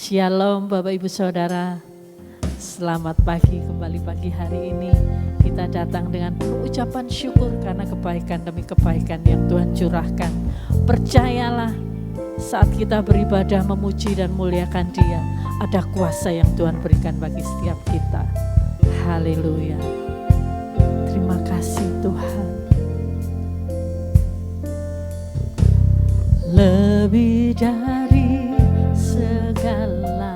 Shalom Bapak Ibu Saudara, selamat pagi kembali pagi hari ini. Kita datang dengan penuh ucapan syukur karena kebaikan demi kebaikan yang Tuhan curahkan. Percayalah, saat kita beribadah memuji dan muliakan Dia, ada kuasa yang Tuhan berikan bagi setiap kita. Haleluya. Terima kasih Tuhan. Lebih dari segalanya,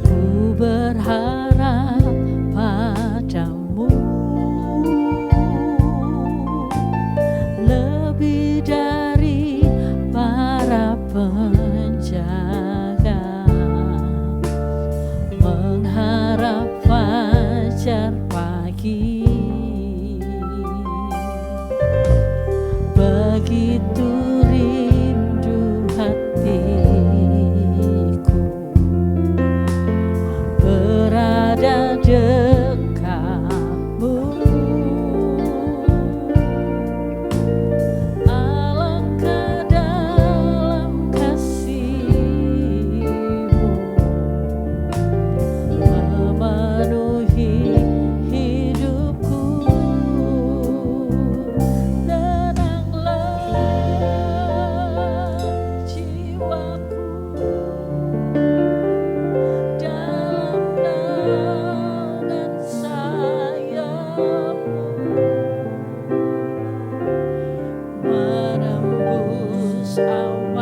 ku berharap padamu. Lebih dari para penjaga, mengharap fajar pagi. Begitu rindu hatiku berada dekatmu. Alangkah dalam kasih-Mu memenuhi hidupku.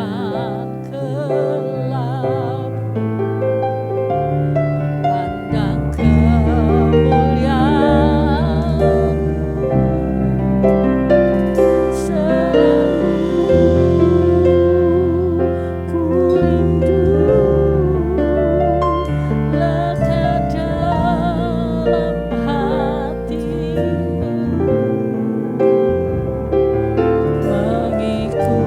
Awan gelap, pandang kemuliaan, selalu ku rindu lekat dalam hatimu, mengikuti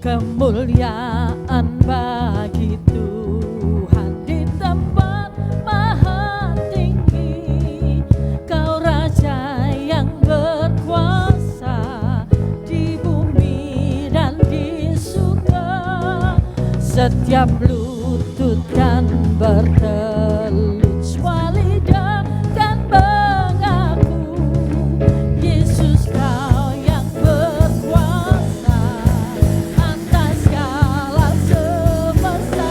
Kemuliaan bagi Tuhan di tempat maha tinggi. Kau Raja yang berkuasa di bumi dan di surga. Setiap lutut kan bertelut, semua lidah kan mengaku Yesus Kau yang berkuasa atas segala semesta.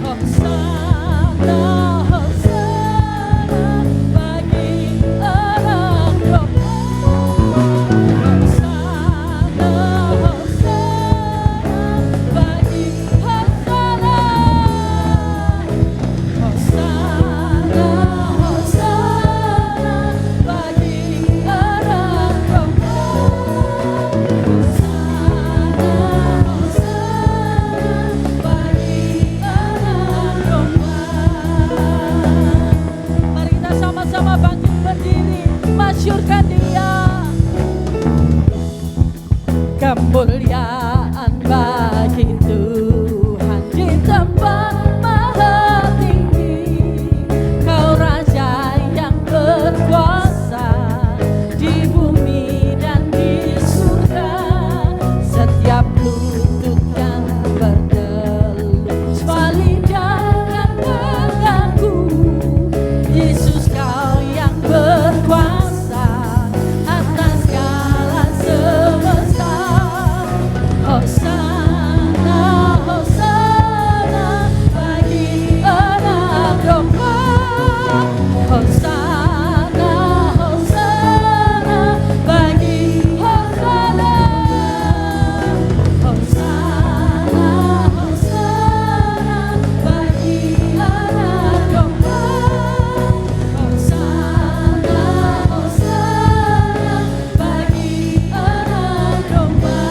Hosana, Hosana bagi orang doa. Hosana, Hosana bagi Hosana. Hosana, Hosana bagi orang doa. Hosana, Hosana bagi orang doa. Mari kita sama-sama bangkit berdiri, masyurkan Dia. Kemuliaan bagi Tuhan di tempat maha tinggi. Kau Raja yang berkuasa di bumi dan di surga. Setiap lutut yang bertelut, semua lidah kan mengaku Yesus Kau yang berkuasa atas segala semesta. Hosana, Hosana bagi anak domba. Hosana, Hosana bagi Hosana. Hosana, Hosana bagi anak domba. Hosana, Hosana bagi anak domba.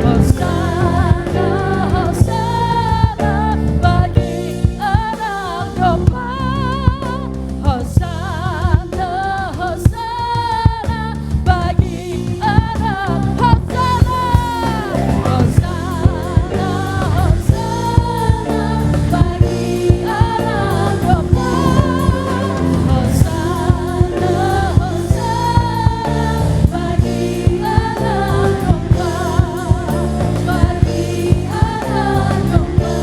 Hosana, Hosana bagi anak domba. Hosana, Hosana bagi anak Hosana. Hosana, Hosana bagi anak domba. Hosana, Hosana bagi anak domba. Bagi anak domba.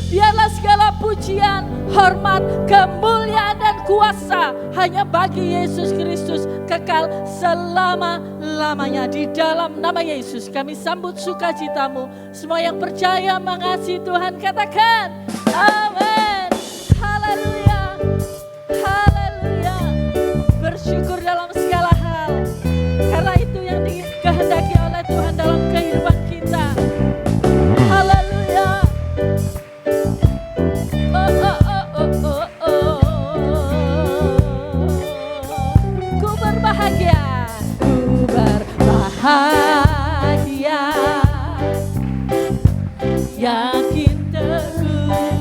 Biarlah segala pujian, hormat, kemuliaan dan kuasa hanya bagi Yesus Kristus kekal selama-lamanya. Di dalam nama Yesus kami sambut sukacitamu. Semua yang percaya mengasihi Tuhan katakan amin. Haleluya, haleluya. Bersyukur dalam segala hal, karena itu yang dikehendaki oleh Tuhan dalam kehidupan kita. Haleluya. Ku berbahagia, ku berbahagia, yakin teguh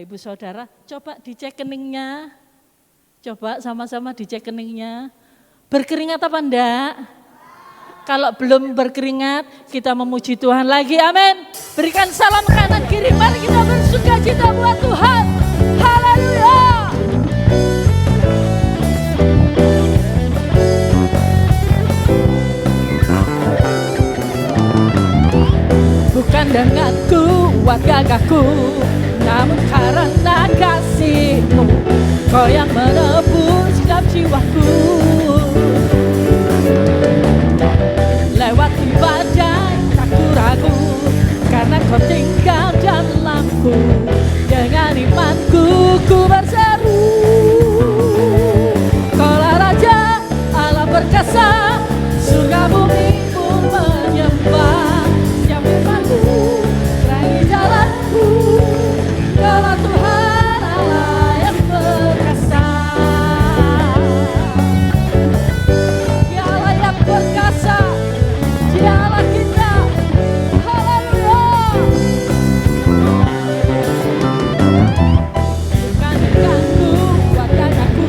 Bapak Ibu Saudara, coba dicek keningnya. Coba sama-sama dicek keningnya. Berkeringat apa enggak? Kalau belum berkeringat, kita memuji Tuhan lagi, amin. Berikan salam kanan kiri, mari kita bersukacita buat Tuhan. Haleluya. Bukan dengan kuat gagahku, namun karena kasih-Mu, Kau yang menebus setiap jiwaku. Lewat badai tak ku ragu, karena Kau tinggal dalamku. Dengan imanku ku berseru, Kaulah Raja Allah perkasa, surga bumi pun menyembah. Kaulah Tuhan Allah yang perkasa, Dialah yang perkasa, Dialah kita. Haleluya. Bukan dengan kuat gagahku,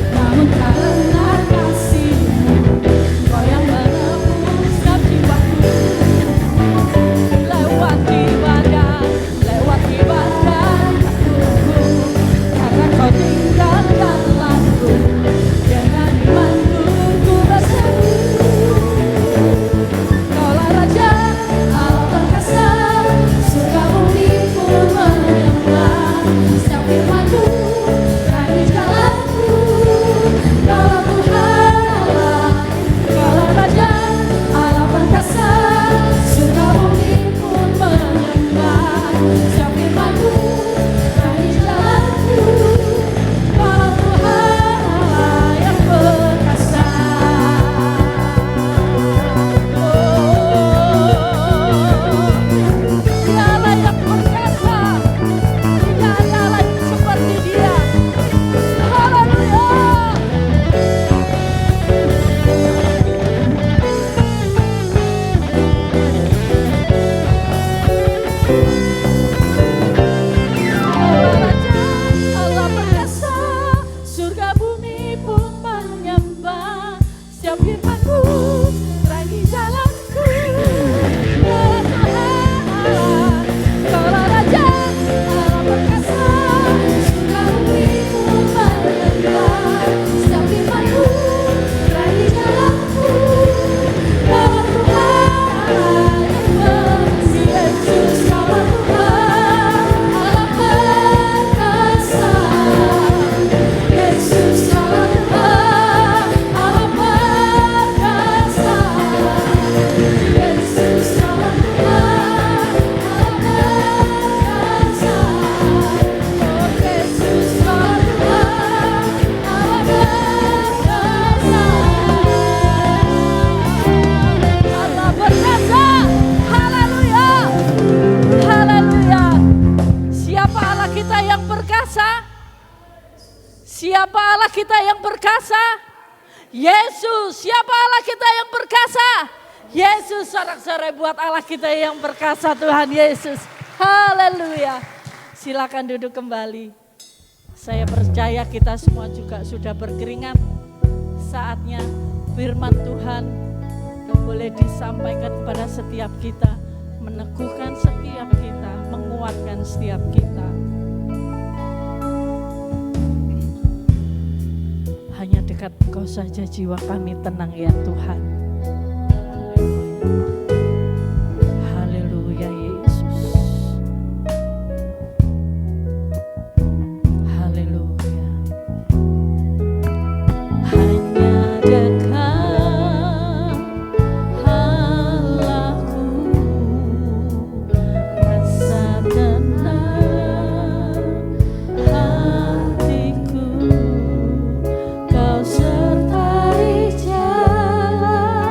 namun karena kasih-Mu, Kau yang menebus setiap jiwaku. Lewat ibadah, karena Kau tinggal dalamku. Dengan imanku ku berseru, Kaulah Raja Allah perkasa, surga bumi pun menyembah. Setiap firman-Mu terang jalanku. Kaulah Tuhan Allah, Kaulah Raja Allah perkasa, surga bumi pun menyembah. Setiap firman-Mu terang jalanku. Kaulah Tuhan Allah yang perkasa. Dialah yang perkasa, tidak ada lagi seperti Dia. Haleluya. Allah perkasa, surga bumi pun menyembah. Setiap firman-Mu terangi jalanku. Kaulah Tuhan Allah, Kaulah Raja Allah perkasa, surga bumi pun menyembah. Setiap firman-Mu terangi jalanku. Kaulah Tuhan Allah yang perkasa, Yesus Kaulah Tuhan Allah perkasa. Yesus Kaulah Tuhan Allah perkasa. Yesus Kaulah Tuhan Allah perkasa. Oh Yesus Kaulah Tuhan Allah perkasa. Allah perkasa. Haleluya. Haleluya. Siapa Allah kita yang perkasa? Siapa Allah kita yang perkasa? Yesus. Siapa Allah kita yang perkasa? Yesus. Sorak-sorai buat Allah kita yang perkasa, Tuhan Yesus. Haleluya. Silakan duduk kembali. Saya percaya kita semua juga sudah berkeringat. Saatnya firman Tuhan boleh disampaikan kepada setiap kita, meneguhkan setiap kita, menguatkan setiap kita. Hanya dekat Engkau saja jiwa kami tenang ya Tuhan. Haleluya Yesus. Haleluya. Hanya dekat Allahku, rasa tenang hatiku. Kau sertai jalan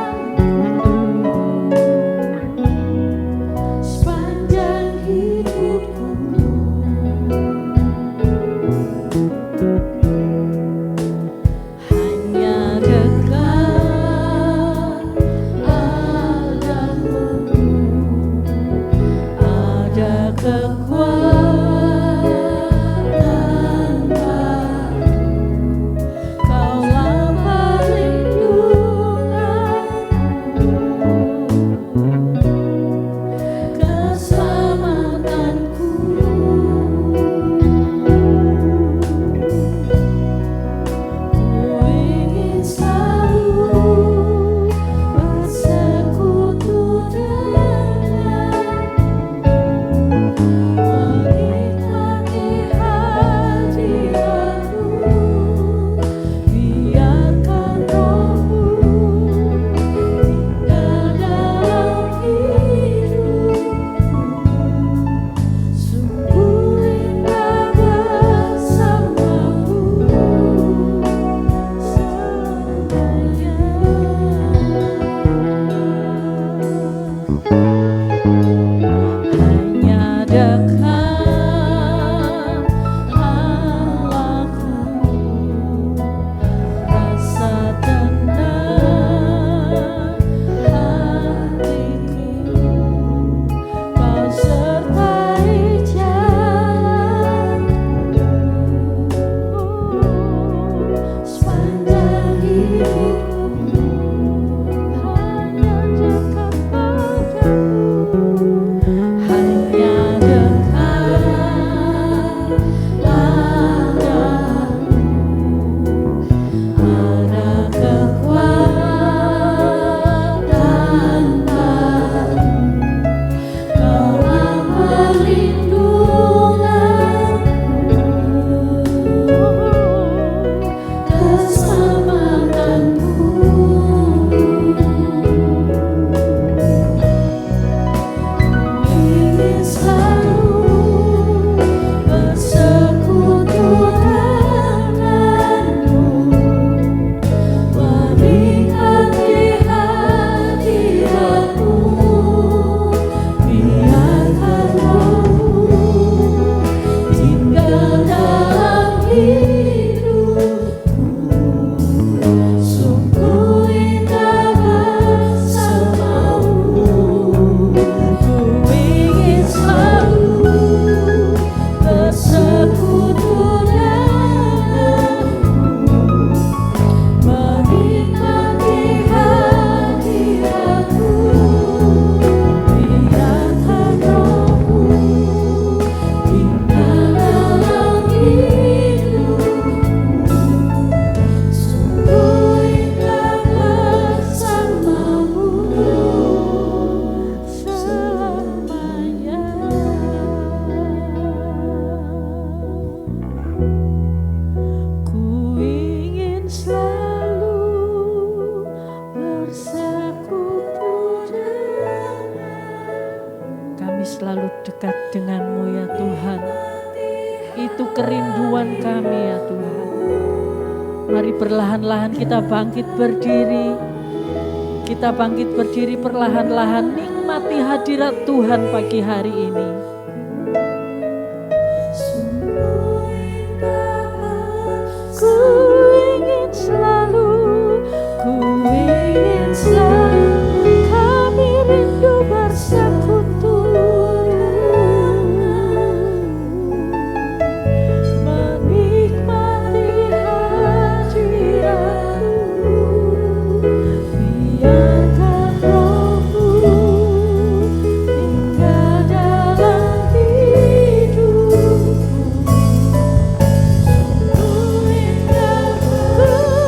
denganmu ya Tuhan. Itu kerinduan kami ya Tuhan. Mari perlahan-lahan kita bangkit berdiri. Kita bangkit berdiri perlahan-lahan, nikmati hadirat Tuhan pagi hari ini. Ku ingin selalu kami rindu bersekutu, menikmati hadirat-Mu. Biarkan Roh-Mu tinggal dalam hidupku. Sungguh indah, ku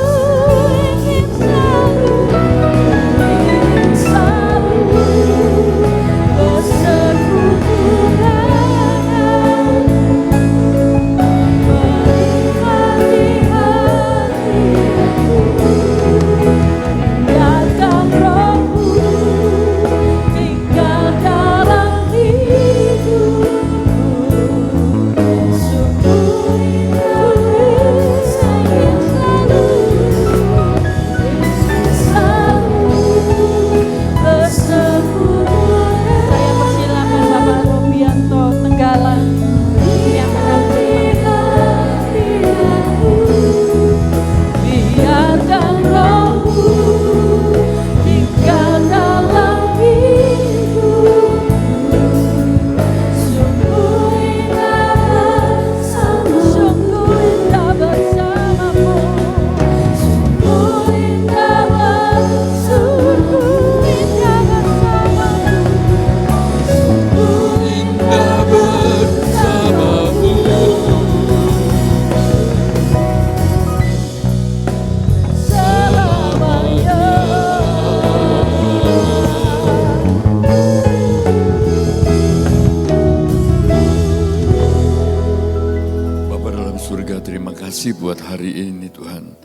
ingin selalu buat hari ini Tuhan.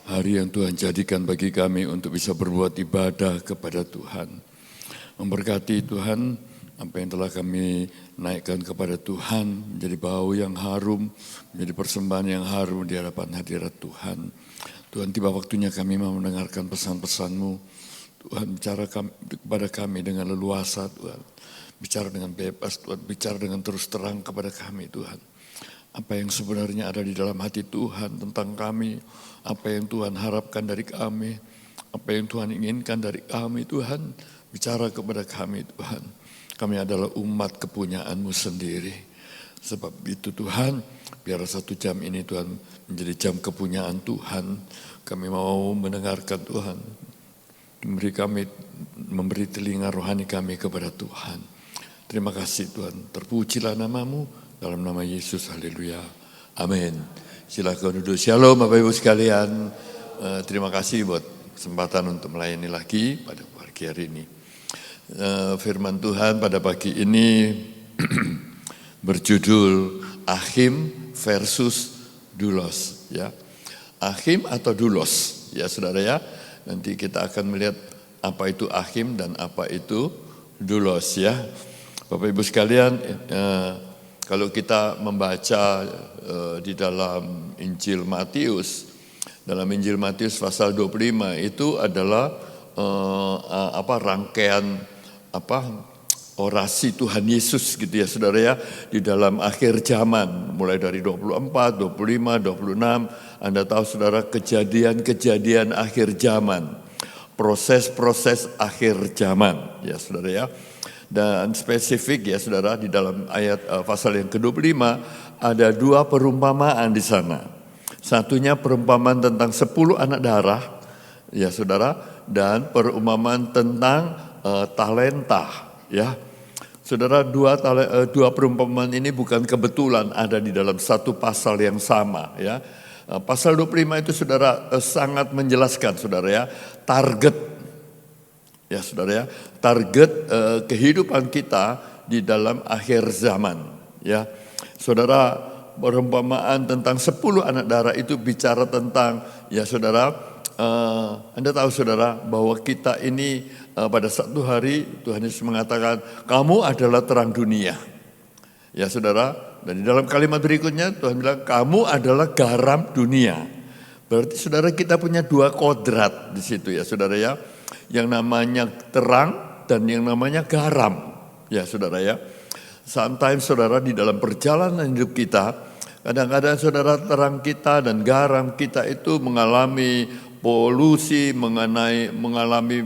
Hari yang Tuhan jadikan bagi kami untuk bisa berbuat ibadah kepada Tuhan. Memberkati Tuhan apa yang telah kami naikkan kepada Tuhan menjadi bau yang harum, menjadi persembahan yang harum di hadapan hadirat Tuhan. Tuhan, tiba waktunya kami mau mendengarkan pesan-pesan-Mu. Tuhan, bicara kepada kami dengan leluasa Tuhan. Bicara dengan bebas Tuhan, bicara dengan terus terang kepada kami Tuhan. Apa yang sebenarnya ada di dalam hati Tuhan tentang kami, apa yang Tuhan harapkan dari kami, apa yang Tuhan inginkan dari kami Tuhan, bicara kepada kami Tuhan. Kami adalah umat kepunyaan-Mu sendiri. Sebab itu Tuhan, biar 1 jam ini Tuhan menjadi jam kepunyaan Tuhan. Kami mau mendengarkan Tuhan, memberi telinga rohani kami kepada Tuhan. Terima kasih Tuhan, terpujilah nama-Mu. Dalam nama Yesus, haleluya. Amin. Silakan duduk. Shalom Bapak Ibu sekalian. Terima kasih buat kesempatan untuk melayani lagi pada pagi hari ini. Firman Tuhan pada pagi ini berjudul Achim versus Doulos. Ya. Achim atau Doulos. Ya saudara ya. Nanti kita akan melihat apa itu Achim dan apa itu Doulos ya. Bapak Ibu sekalian, kalau kita membaca di dalam Injil Matius, dalam Injil Matius pasal 25 itu adalah rangkaian orasi Tuhan Yesus gitu ya saudara ya, di dalam akhir zaman, mulai dari 24, 25, 26, Anda tahu saudara kejadian-kejadian akhir zaman, proses-proses akhir zaman ya saudara ya. Dan spesifik ya saudara, di dalam ayat pasal yang ke-25 ada 2 perumpamaan di sana. Satunya perumpamaan tentang 10 anak darah ya saudara, dan perumpamaan tentang talenta ya. Saudara, dua perumpamaan ini bukan kebetulan ada di dalam satu pasal yang sama ya. Pasal 25 itu saudara sangat menjelaskan saudara ya, target ya saudara ya, target kehidupan kita di dalam akhir zaman ya. Saudara, perumpamaan tentang 10 anak darah itu bicara tentang ya saudara, Anda tahu saudara bahwa kita ini pada satu hari Tuhan Yesus mengatakan kamu adalah terang dunia Ya saudara, dan di dalam kalimat berikutnya Tuhan bilang, kamu adalah garam dunia. Berarti saudara kita punya dua kodrat di situ ya saudara ya. Yang namanya terang dan yang namanya garam. Ya saudara ya. Sometimes saudara di dalam perjalanan hidup kita, kadang-kadang saudara terang kita dan garam kita itu mengalami polusi, mengalami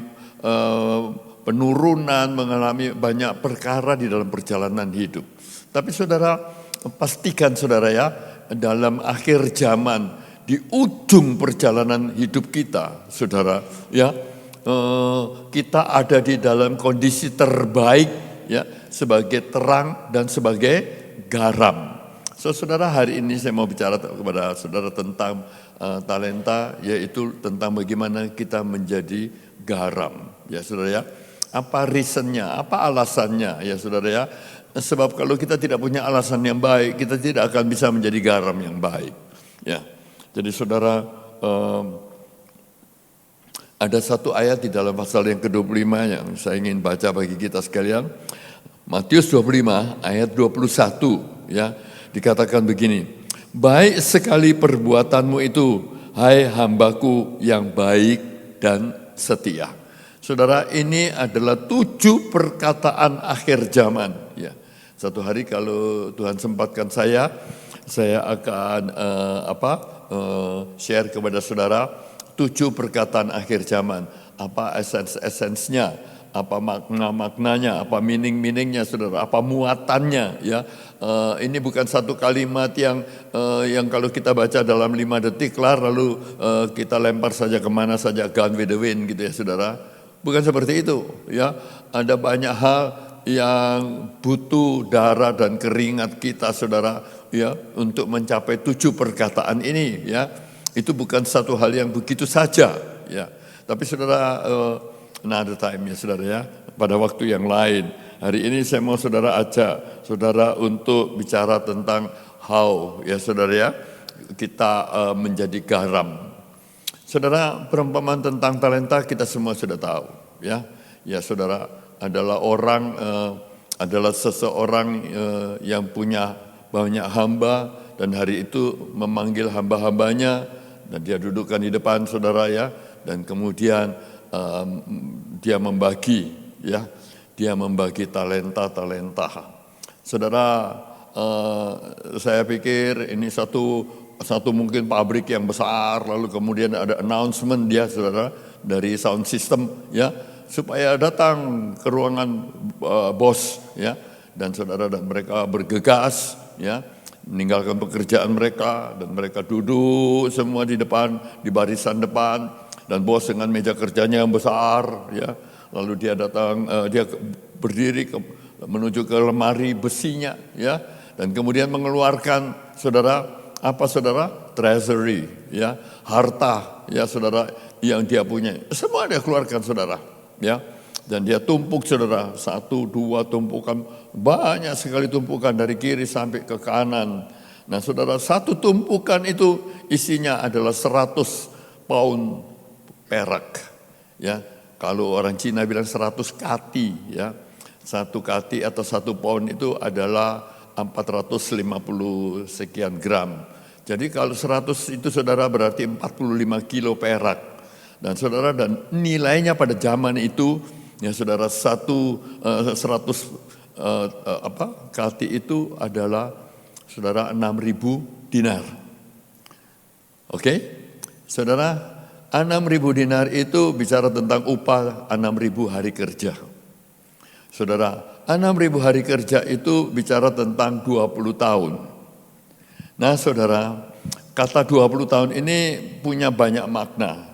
penurunan, mengalami banyak perkara di dalam perjalanan hidup. Tapi saudara, pastikan saudara ya, dalam akhir zaman, di ujung perjalanan hidup kita, saudara ya, kita ada di dalam kondisi terbaik ya, sebagai terang dan sebagai garam. So, saudara, hari ini saya mau bicara kepada saudara tentang talenta, yaitu tentang bagaimana kita menjadi garam. Ya saudara ya, apa reasonnya, apa alasannya ya saudara ya. Sebab kalau kita tidak punya alasan yang baik, kita tidak akan bisa menjadi garam yang baik. Ya, jadi saudara, ada satu ayat di dalam pasal yang ke-25 yang saya ingin baca bagi kita sekalian. Matius 25 ayat 21 ya, dikatakan begini. Baik sekali perbuatanmu itu, hai hambaku yang baik dan setia. Saudara, ini adalah 7 perkataan akhir zaman ya. Satu hari kalau Tuhan sempatkan saya akan share kepada saudara 7 perkataan akhir zaman. Apa esensnya, apa makna-maknanya, apa meaning-meaningnya saudara, apa muatannya ya. Ini bukan satu kalimat yang kalau kita baca dalam 5 detik kelar lalu kita lempar saja kemana saja, gone with the wind gitu ya saudara. Bukan seperti itu ya. Ada banyak hal yang butuh darah dan keringat kita saudara ya, untuk mencapai 7 perkataan ini ya. Itu bukan satu hal yang begitu saja ya. Tapi saudara, another time ya saudara ya, pada waktu yang lain. Hari ini saya mau saudara ajak saudara untuk bicara tentang how ya saudara ya, kita menjadi garam. Saudara, perumpamaan tentang talenta kita semua sudah tahu ya. Ya saudara, adalah adalah seseorang yang punya banyak hamba, dan hari itu memanggil hamba-hambanya dan dia dudukkan di depan saudara ya, dan kemudian dia membagi talenta. Saudara, saya pikir ini satu mungkin pabrik yang besar, lalu kemudian ada announcement dia saudara dari sound system ya, supaya datang ke ruangan bos ya, dan saudara, dan mereka bergegas ya, meninggalkan pekerjaan mereka dan mereka duduk semua di depan, di barisan depan, dan bos dengan meja kerjanya yang besar ya, lalu dia datang, dia berdiri menuju ke lemari besinya ya, dan kemudian mengeluarkan saudara, apa saudara? Treasury ya, harta ya saudara yang dia punya, semua dia keluarkan saudara ya, dan dia tumpuk saudara, 1, 2 tumpukan, banyak sekali tumpukan dari kiri sampai ke kanan. Nah saudara, satu tumpukan itu isinya adalah 100 pound perak ya. Kalau orang Cina bilang 100 kati ya, 1 kati atau 1 pound itu adalah 450 sekian gram. Jadi kalau 100 itu saudara berarti 45 kilo perak. Dan saudara, dan nilainya pada zaman itu ya saudara, 100 kati itu adalah saudara 6.000 dinar. Oke? Saudara, 6.000 dinar itu bicara tentang upah 6.000 hari kerja. Saudara, 6.000 hari kerja itu bicara tentang 20 tahun. Nah saudara, kata 20 tahun ini punya banyak makna.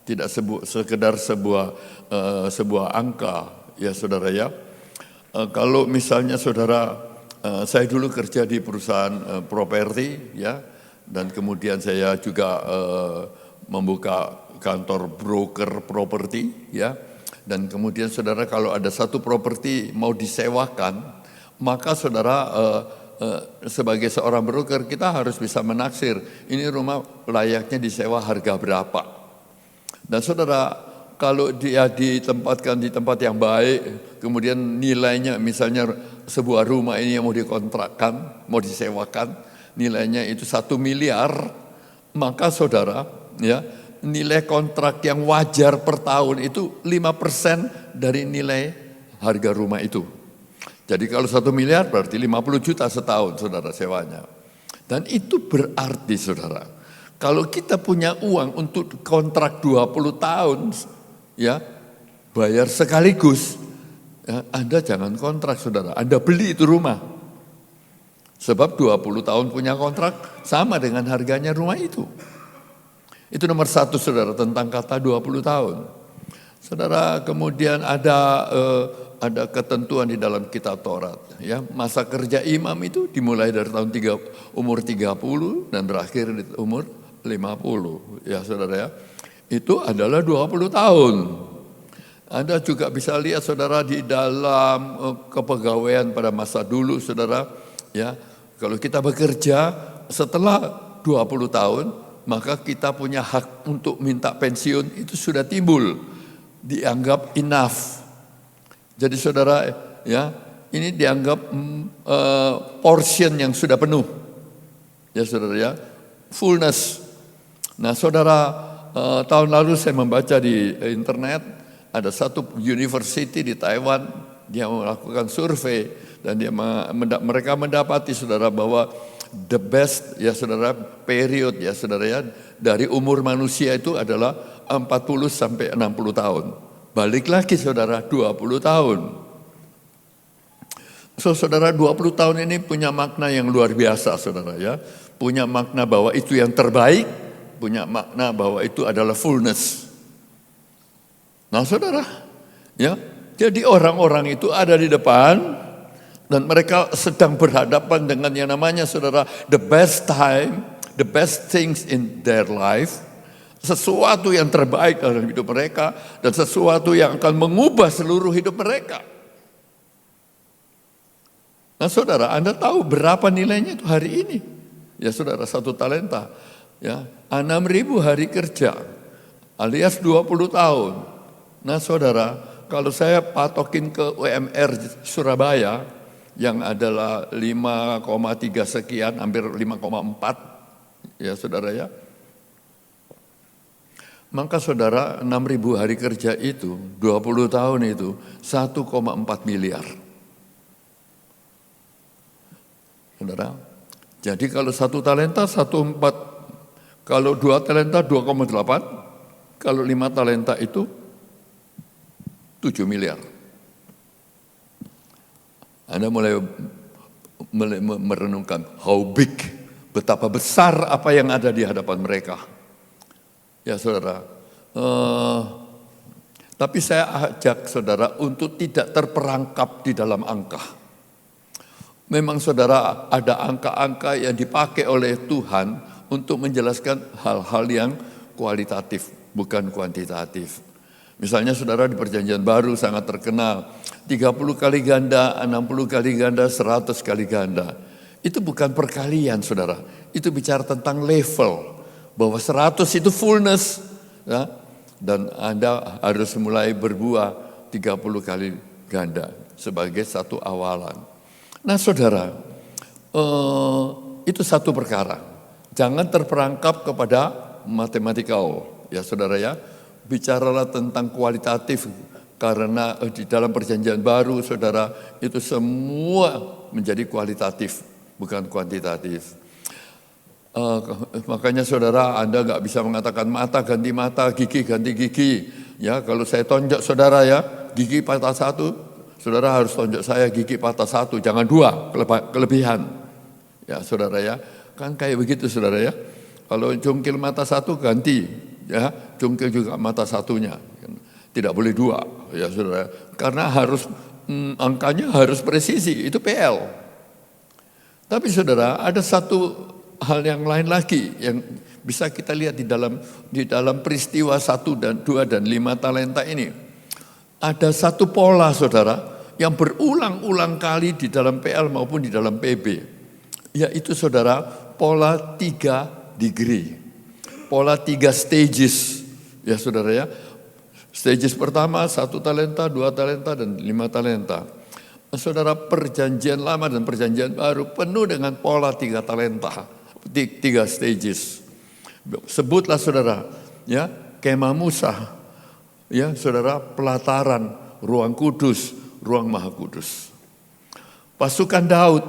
Tidak sekedar sebuah angka ya saudara ya. Kalau misalnya saudara, saya dulu kerja di perusahaan properti ya, dan kemudian saya juga membuka kantor broker properti ya, dan kemudian saudara, kalau ada satu properti mau disewakan, maka saudara sebagai seorang broker kita harus bisa menaksir ini rumah layaknya disewa harga berapa. Dan saudara, kalau dia ditempatkan di tempat yang baik, kemudian nilainya misalnya sebuah rumah ini yang mau dikontrakkan, mau disewakan, nilainya itu 1 miliar, maka saudara, ya, nilai kontrak yang wajar per tahun itu 5% dari nilai harga rumah itu. Jadi kalau 1 miliar berarti 50 juta setahun saudara sewanya. Dan itu berarti saudara, kalau kita punya uang untuk kontrak 20 tahun, ya, bayar sekaligus, ya, Anda jangan kontrak saudara, Anda beli itu rumah. Sebab 20 tahun punya kontrak sama dengan harganya rumah itu. Itu nomor 1 saudara tentang kata 20 tahun. Saudara, kemudian ada ketentuan di dalam kitab Taurat. Ya, masa kerja imam itu dimulai dari umur 30 dan berakhir di umur 50. Ya saudara ya, itu adalah 20 tahun. Anda juga bisa lihat saudara di dalam kepegawaian pada masa dulu saudara. Ya, kalau kita bekerja setelah 20 tahun, maka kita punya hak untuk minta pensiun itu sudah timbul, dianggap enough. Jadi saudara, ya, ini dianggap portion yang sudah penuh, ya saudara ya, fullness. Nah saudara, tahun lalu saya membaca di internet ada satu university di Taiwan, dia melakukan survei dan mereka mendapati saudara bahwa the best ya saudara period ya saudara ya dari umur manusia itu adalah 40 sampai 60 tahun. Balik lagi saudara 20 tahun. So saudara 20 tahun ini punya makna yang luar biasa saudara ya. Punya makna bahwa itu yang terbaik, punya makna bahwa itu adalah fullness. Nah saudara, ya, jadi orang-orang itu ada di depan dan mereka sedang berhadapan dengan yang namanya saudara the best time, the best things in their life, sesuatu yang terbaik dalam hidup mereka dan sesuatu yang akan mengubah seluruh hidup mereka. Nah saudara, Anda tahu berapa nilainya itu hari ini? Ya saudara, 1 talenta, ya 6.000 hari kerja, alias 20 tahun. Nah saudara, kalau saya patokin ke UMR Surabaya yang adalah 5,3 sekian, hampir 5,4, ya saudara ya. Maka saudara 6.000 hari kerja itu, 20 tahun itu 1,4 miliar. Saudara, jadi kalau 1 talenta 1,4, kalau 2 talenta 2,8, kalau 5 talenta itu 7 miliar. Anda mulai merenungkan how big, betapa besar apa yang ada di hadapan mereka. Ya saudara, tapi saya ajak saudara untuk tidak terperangkap di dalam angka. Memang saudara ada angka-angka yang dipakai oleh Tuhan untuk menjelaskan hal-hal yang kualitatif, bukan kuantitatif. Misalnya saudara di perjanjian baru sangat terkenal, 30 kali ganda, 60 kali ganda, 100 kali ganda. Itu bukan perkalian saudara, itu bicara tentang level. Bahwa 100 itu fullness, ya, dan Anda harus mulai berbuah 30 kali ganda sebagai satu awalan. Nah saudara, itu satu perkara. Jangan terperangkap kepada matematikal, ya saudara ya. Bicaralah tentang kualitatif, karena di dalam perjanjian baru saudara itu semua menjadi kualitatif, bukan kuantitatif. Makanya saudara, Anda nggak bisa mengatakan mata ganti mata, gigi ganti gigi. Ya, kalau saya tonjok saudara ya, gigi patah 1, saudara harus tonjok saya gigi patah 1, jangan 2, kelebihan. Ya saudara ya, kan kayak begitu saudara ya. Kalau jungkil mata 1 ganti, ya jungkil juga mata 1-nya. Tidak boleh 2, ya saudara. Karena harus angkanya harus presisi, itu PL. Tapi saudara, ada satu hal yang lain lagi yang bisa kita lihat di dalam peristiwa 1 dan 2 dan 5 talenta ini. Ada satu pola saudara yang berulang-ulang kali di dalam PL maupun di dalam PB. Yaitu saudara pola 3 degree. Pola 3 stages. Ya saudara ya. Stages pertama 1 talenta, 2 talenta, dan 5 talenta. Saudara, perjanjian lama dan perjanjian baru penuh dengan pola 3 talenta, 3 stages. Sebutlah saudara, ya, kemah Musa, ya saudara, pelataran, ruang kudus, ruang maha kudus. Pasukan Daud,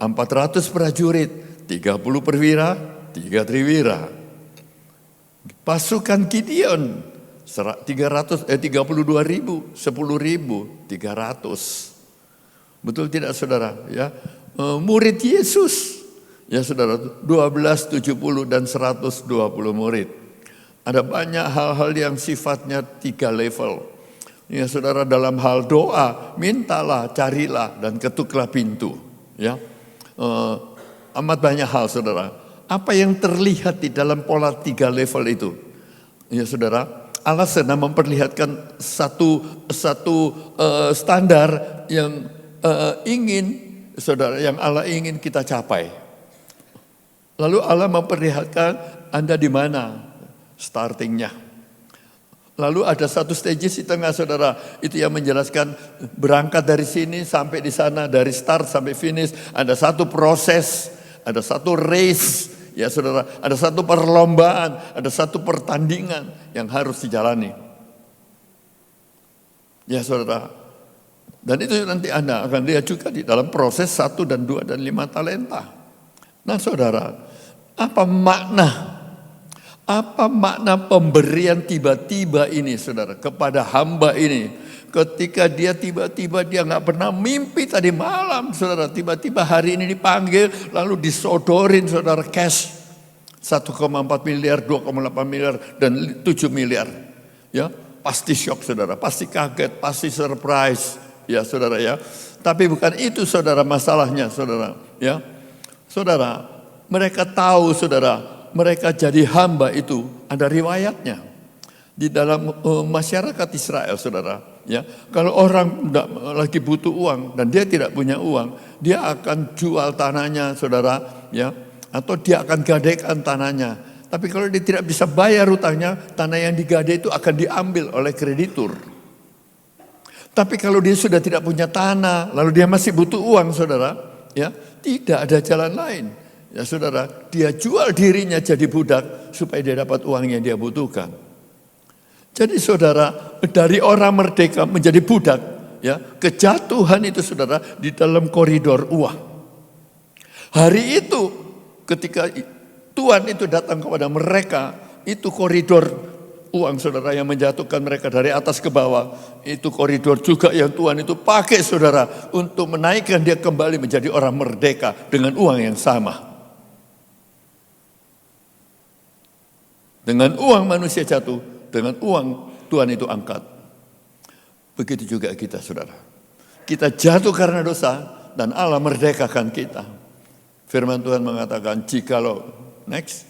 400 prajurit, 30 perwira, 3 triwira. Pasukan Gideon, 32.000, 10.300. Betul tidak saudara? Ya, murid Yesus, ya saudara, 12, 70 dan 120 murid. Ada banyak hal-hal yang sifatnya 3 level. Ya saudara, dalam hal doa, mintalah, carilah, dan ketuklah pintu. Ya, amat banyak hal saudara. Apa yang terlihat di dalam pola 3 level itu? Ya saudara, Allah sedang memperlihatkan satu standar yang yang Allah ingin kita capai. Lalu Allah memperlihatkan Anda di mana startingnya. Lalu ada satu stage di tengah saudara, itu yang menjelaskan berangkat dari sini sampai di sana, dari start sampai finish, ada satu proses, ada satu race, ya saudara, ada satu perlombaan, ada satu pertandingan yang harus dijalani. Ya saudara, dan itu nanti Anda akan lihat juga di dalam proses 1 dan 2 dan 5 talenta. Nah saudara, apa makna pemberian tiba-tiba ini saudara kepada hamba ini? Ketika dia tiba-tiba dia nggak pernah mimpi tadi malam saudara, tiba-tiba hari ini dipanggil lalu disodorin saudara cash 1,4 miliar, 2,8 miliar dan 7 miliar. Ya, pasti shock saudara, pasti kaget, pasti surprise ya saudara ya. Tapi bukan itu saudara masalahnya saudara ya. Saudara, mereka tahu saudara, mereka jadi hamba itu ada riwayatnya di dalam masyarakat Israel saudara ya. Kalau orang lagi butuh uang dan dia tidak punya uang, dia akan jual tanahnya saudara ya, atau dia akan gadaikan tanahnya. Tapi kalau dia tidak bisa bayar utangnya, tanah yang digadai itu akan diambil oleh kreditur. Tapi kalau dia sudah tidak punya tanah, lalu dia masih butuh uang saudara ya, tidak ada jalan lain. Ya saudara, dia jual dirinya jadi budak supaya dia dapat uang yang dia butuhkan. Jadi saudara, dari orang merdeka menjadi budak, ya, kejatuhan itu saudara di dalam koridor uang. Hari itu ketika Tuhan itu datang kepada mereka, itu koridor uang saudara yang menjatuhkan mereka dari atas ke bawah. Itu koridor juga yang Tuhan itu pakai saudara untuk menaikkan dia kembali menjadi orang merdeka dengan uang yang sama. Dengan uang manusia jatuh, dengan uang Tuhan itu angkat. Begitu juga kita saudara. Kita jatuh karena dosa dan Allah merdekakan kita. Firman Tuhan mengatakan jikalau, next.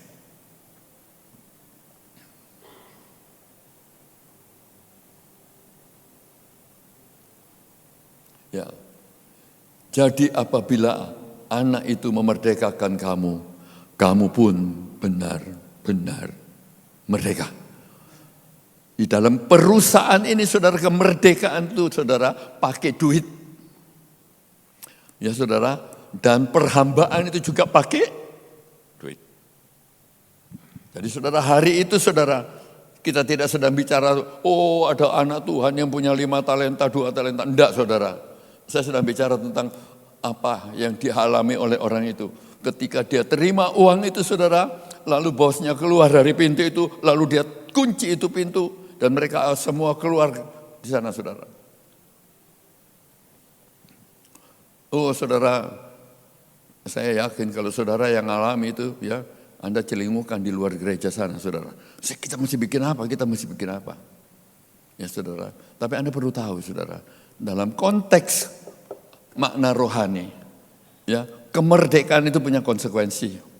Ya. Jadi apabila anak itu memerdekakan kamu, kamu pun benar-benar merdeka. Di dalam perusahaan ini saudara, kemerdekaan itu saudara pakai duit. Ya saudara, dan perhambaan itu juga pakai duit. Jadi saudara, hari itu saudara, kita tidak sedang bicara, oh ada anak Tuhan yang punya 5 talenta, 2 talenta. Enggak saudara, saya sedang bicara tentang apa yang dialami oleh orang itu. Ketika dia terima uang itu saudara, lalu bosnya keluar dari pintu itu, lalu dia kunci itu pintu, dan mereka semua keluar di sana saudara. Oh saudara, saya yakin kalau saudara yang alami itu ya, Anda celingukan di luar gereja sana saudara. Kita mesti bikin apa, ya saudara. Tapi Anda perlu tahu saudara, dalam konteks makna rohani, ya, kemerdekaan itu punya konsekuensi.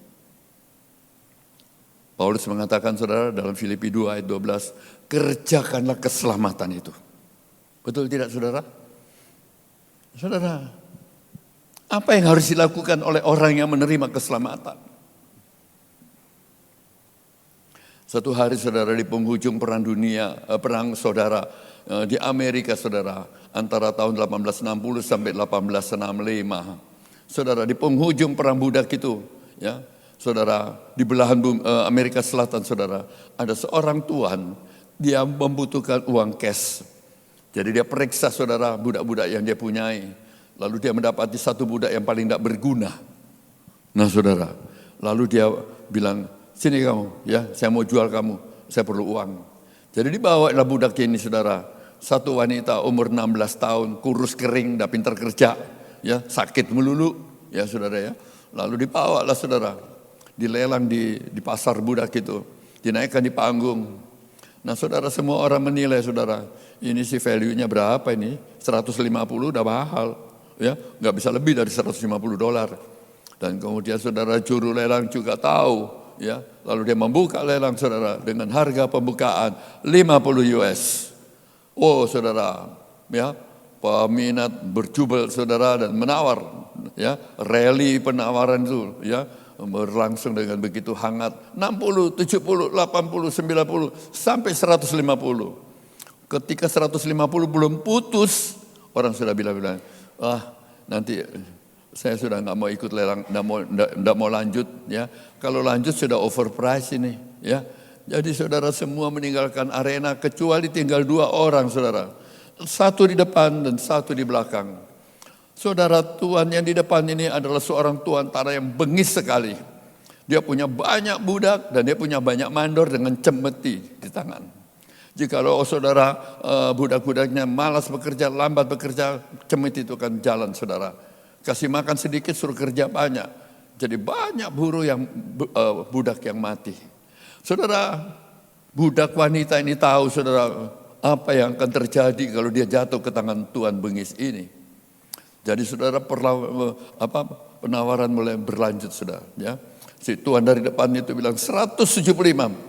Paulus mengatakan saudara dalam Filipi 2 ayat 12, kerjakanlah keselamatan itu. Betul tidak saudara? Saudara, apa yang harus dilakukan oleh orang yang menerima keselamatan? Satu hari saudara di penghujung perang dunia, perang saudara di Amerika saudara, antara tahun 1860 sampai 1865. Saudara di penghujung perang budak itu, ya, saudara di belahan Amerika Selatan saudara, ada seorang tuan, dia membutuhkan uang cash. Jadi dia periksa saudara budak-budak yang dia punyai, lalu dia mendapati satu budak yang paling tidak berguna. Nah saudara, lalu dia bilang, sini kamu, ya, saya mau jual kamu, saya perlu uang. Jadi dibawalah budak ini saudara, satu wanita umur 16 tahun, kurus kering, tidak pintar kerja, ya, sakit melulu, ya saudara ya. Lalu dibawalah saudara, dilelang di pasar budak itu, dinaikkan di panggung. Nah saudara, semua orang menilai saudara, ini sih value-nya berapa ini? 150 udah mahal, ya, nggak bisa lebih dari $150. Dan kemudian saudara juru lelang juga tahu, ya, lalu dia membuka lelang saudara dengan harga pembukaan 50 US. Oh saudara, ya, peminat berjubel saudara dan menawar, ya, rally penawaran itu, ya, berlangsung dengan begitu hangat, 60, 70, 80, 90 sampai 150. Ketika 150 belum putus, orang sudah bilang, nanti saya sudah nggak mau ikut lelang, nggak mau lanjut, ya. Kalau lanjut sudah overprice ini, ya. Jadi saudara semua meninggalkan arena kecuali tinggal 2 orang saudara. Satu di depan dan satu di belakang. Saudara, tuan yang di depan ini adalah seorang tuan tanah yang bengis sekali. Dia punya banyak budak dan dia punya banyak mandor dengan cemeti di tangan. Jikalau saudara budak-budaknya malas bekerja, lambat bekerja, cemeti itu akan jalan saudara. Kasih makan sedikit suruh kerja banyak. Jadi banyak buruh yang budak yang mati. Saudara, budak wanita ini tahu saudara apa yang akan terjadi kalau dia jatuh ke tangan tuan bengis ini. Jadi saudara penawaran mulai berlanjut saudara, ya. Si tuan dari depan itu bilang 175,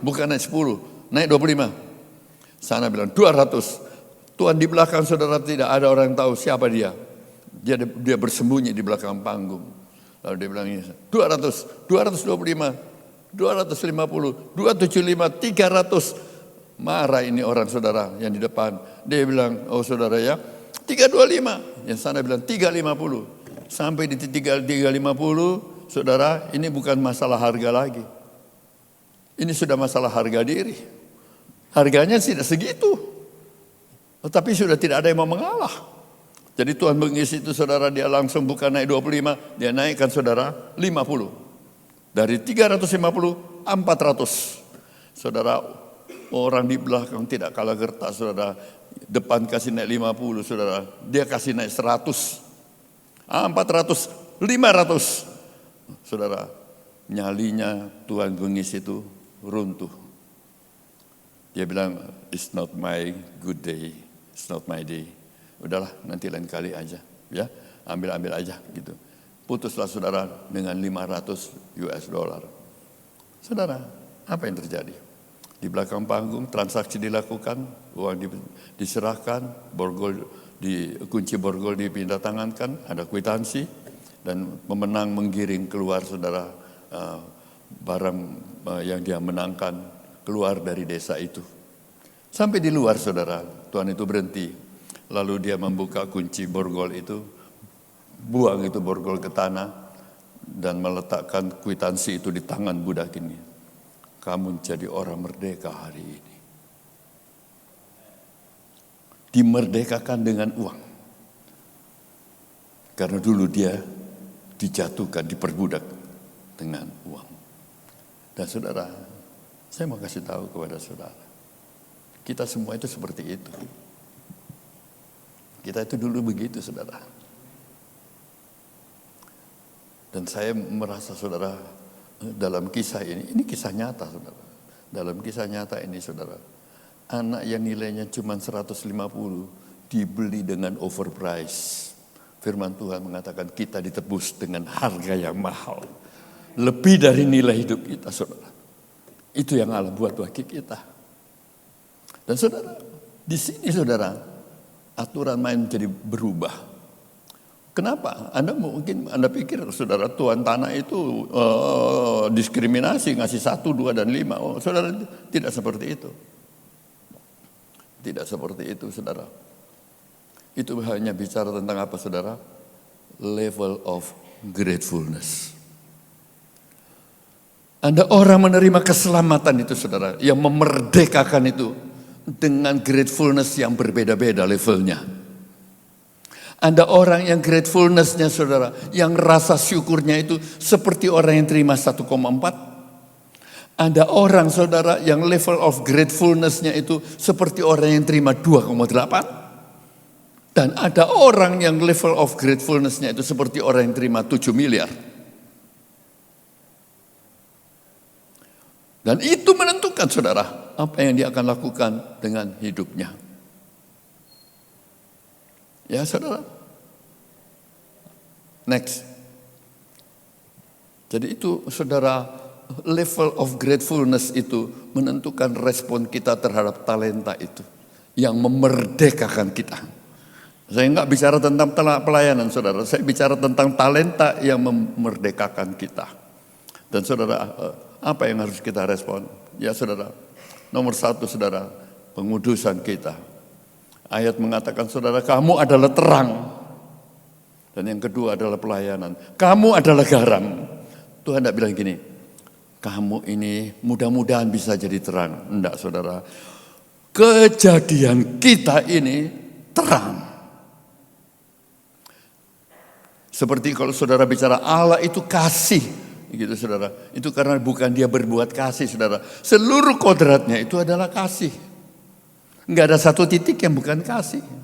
bukan naik 10, naik 25. Sana bilang 200. Tuan di belakang saudara tidak ada orang yang tahu siapa dia. Dia bersembunyi di belakang panggung. Lalu dia bilang 200, 225, 250, 275, 300. Marah ini orang saudara yang di depan. Dia bilang, oh saudara ya, 325. Yang sana bilang 350. Sampai di 350, saudara, ini bukan masalah harga lagi. Ini sudah masalah harga diri. Harganya tidak segitu. Tetapi sudah tidak ada yang mau mengalah. Jadi tuan bengis itu saudara, dia langsung bukan naik 25, dia naikkan saudara 50. Dari 350, 400. Saudara, orang di belakang tidak kalah gertak saudara. Depan kasih naik 50 saudara, dia kasih naik 100. 400, 500. Saudara, nyalinya tuan bengis itu runtuh. Dia bilang, it's not my good day, it's not my day. Udahlah, nanti lain kali aja, ya, ambil aja gitu. Putuslah saudara dengan 500 US dollar. Saudara, apa yang terjadi? Di belakang panggung transaksi dilakukan, uang diserahkan, kunci borgol dipindah tangankan, ada kwitansi, dan pemenang menggiring keluar saudara barang yang dia menangkan keluar dari desa itu. Sampai di luar saudara, tuan itu berhenti. Lalu dia membuka kunci borgol itu, buang itu borgol ke tanah, dan meletakkan kwitansi itu di tangan budak ini. Kamu jadi orang merdeka hari ini. Dimerdekakan dengan uang. Karena dulu dia dijatuhkan, diperbudak dengan uang. Dan saudara, saya mau kasih tahu kepada saudara, kita semua itu seperti itu. Kita itu dulu begitu saudara. Dan saya merasa saudara, dalam kisah ini kisah nyata saudara. Dalam kisah nyata ini saudara, anak yang nilainya cuma 150 dibeli dengan overprice. Firman Tuhan mengatakan kita ditebus dengan harga yang mahal. Lebih dari nilai hidup kita saudara. Itu yang Allah buat bagi kita. Dan saudara, di sini saudara, aturan main jadi berubah. Kenapa? Anda pikir saudara tuan tanah itu diskriminasi, ngasih 1, 2, dan 5. Oh, saudara, tidak seperti itu. Tidak seperti itu, saudara. Itu hanya bicara tentang apa, saudara? Level of gratefulness. Ada orang menerima keselamatan itu, saudara, yang memerdekakan itu dengan gratefulness yang berbeda-beda levelnya. Ada orang yang gratefulness-nya, saudara, yang rasa syukurnya itu seperti orang yang terima 1,4. Ada orang, saudara, yang level of gratefulness-nya itu seperti orang yang terima 2,8. Dan ada orang yang level of gratefulness-nya itu seperti orang yang terima 7 miliar. Dan itu menentukan, saudara, apa yang dia akan lakukan dengan hidupnya. Ya, saudara. Next. Jadi itu, saudara, level of gratefulness itu menentukan respon kita terhadap talenta itu yang memerdekakan kita. Saya enggak bicara tentang pelayanan, saudara. Saya bicara tentang talenta yang memerdekakan kita. Dan saudara, apa yang harus kita respon? Ya, saudara, nomor 1, saudara, pengudusan kita. Ayat mengatakan, saudara, kamu adalah terang. Dan yang kedua adalah pelayanan. Kamu adalah garam. Tuhan tidak bilang gini, kamu ini mudah-mudahan bisa jadi terang. Enggak, saudara. Kejadian kita ini terang. Seperti kalau saudara bicara Allah itu kasih. Gitu, saudara. Itu karena bukan dia berbuat kasih, saudara. Seluruh kodratnya itu adalah kasih. Enggak ada satu titik yang bukan kasih.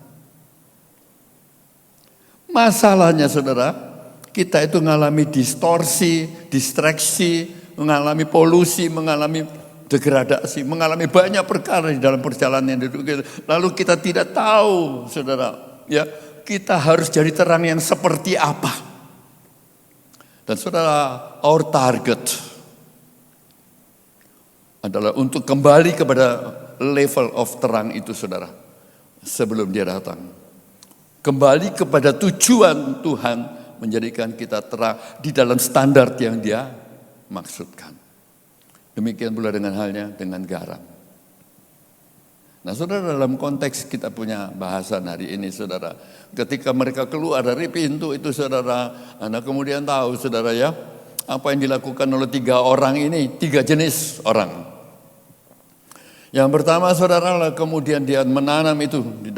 Masalahnya, saudara, kita itu mengalami distorsi, distraksi, mengalami polusi, mengalami degradasi, mengalami banyak perkara di dalam perjalanan hidup kita. Lalu kita tidak tahu, saudara, ya, kita harus jadi terang yang seperti apa. Dan saudara, our target adalah untuk kembali kepada level of terang itu, saudara, sebelum dia datang. Kembali kepada tujuan Tuhan menjadikan kita terang di dalam standar yang dia maksudkan. Demikian pula dengan halnya dengan garam. Nah, saudara, dalam konteks kita punya bahasan hari ini, saudara, ketika mereka keluar dari pintu itu, saudara, Anda kemudian tahu, saudara, ya, apa yang dilakukan oleh 3 orang ini, 3 jenis orang. Yang pertama, saudara, kemudian dia menanam itu di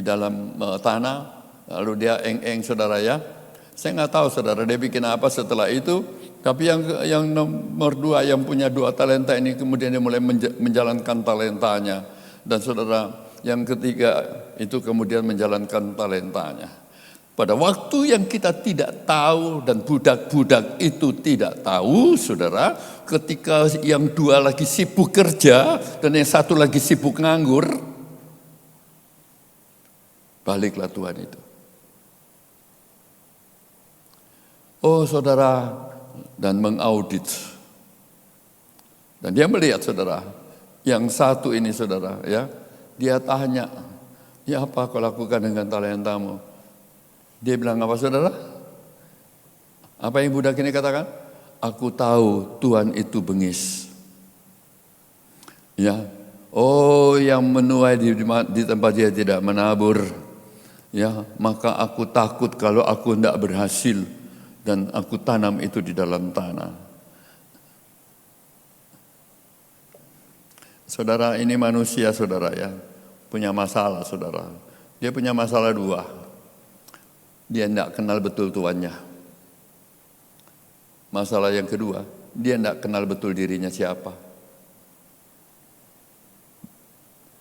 dalam tanah, lalu dia saudara, ya. Saya nggak tahu, saudara, dia bikin apa setelah itu. Tapi yang nomor 2 yang punya 2 talenta ini kemudian dia mulai menjalankan talentanya. Dan saudara, yang ketiga itu kemudian menjalankan talentanya. Pada waktu yang kita tidak tahu dan budak-budak itu tidak tahu, saudara, ketika yang 2 lagi sibuk kerja dan yang 1 lagi sibuk nganggur, baliklah Tuhan itu. Oh, saudara, dan mengaudit. Dan dia melihat, saudara, yang 1 ini, saudara, ya, dia tanya, ya, apa kau lakukan dengan talentamu? Dia bilang apa, saudara? Apa yang budak ini katakan? Aku tahu Tuhan itu bengis. Ya, oh, yang menuai di tempat dia tidak menabur. Ya, maka aku takut kalau aku tidak berhasil dan aku tanam itu di dalam tanah. Saudara, ini manusia, saudara, ya, punya masalah, saudara. Dia punya masalah 2. Dia tidak kenal betul tuannya. Masalah yang kedua, dia tidak kenal betul dirinya siapa.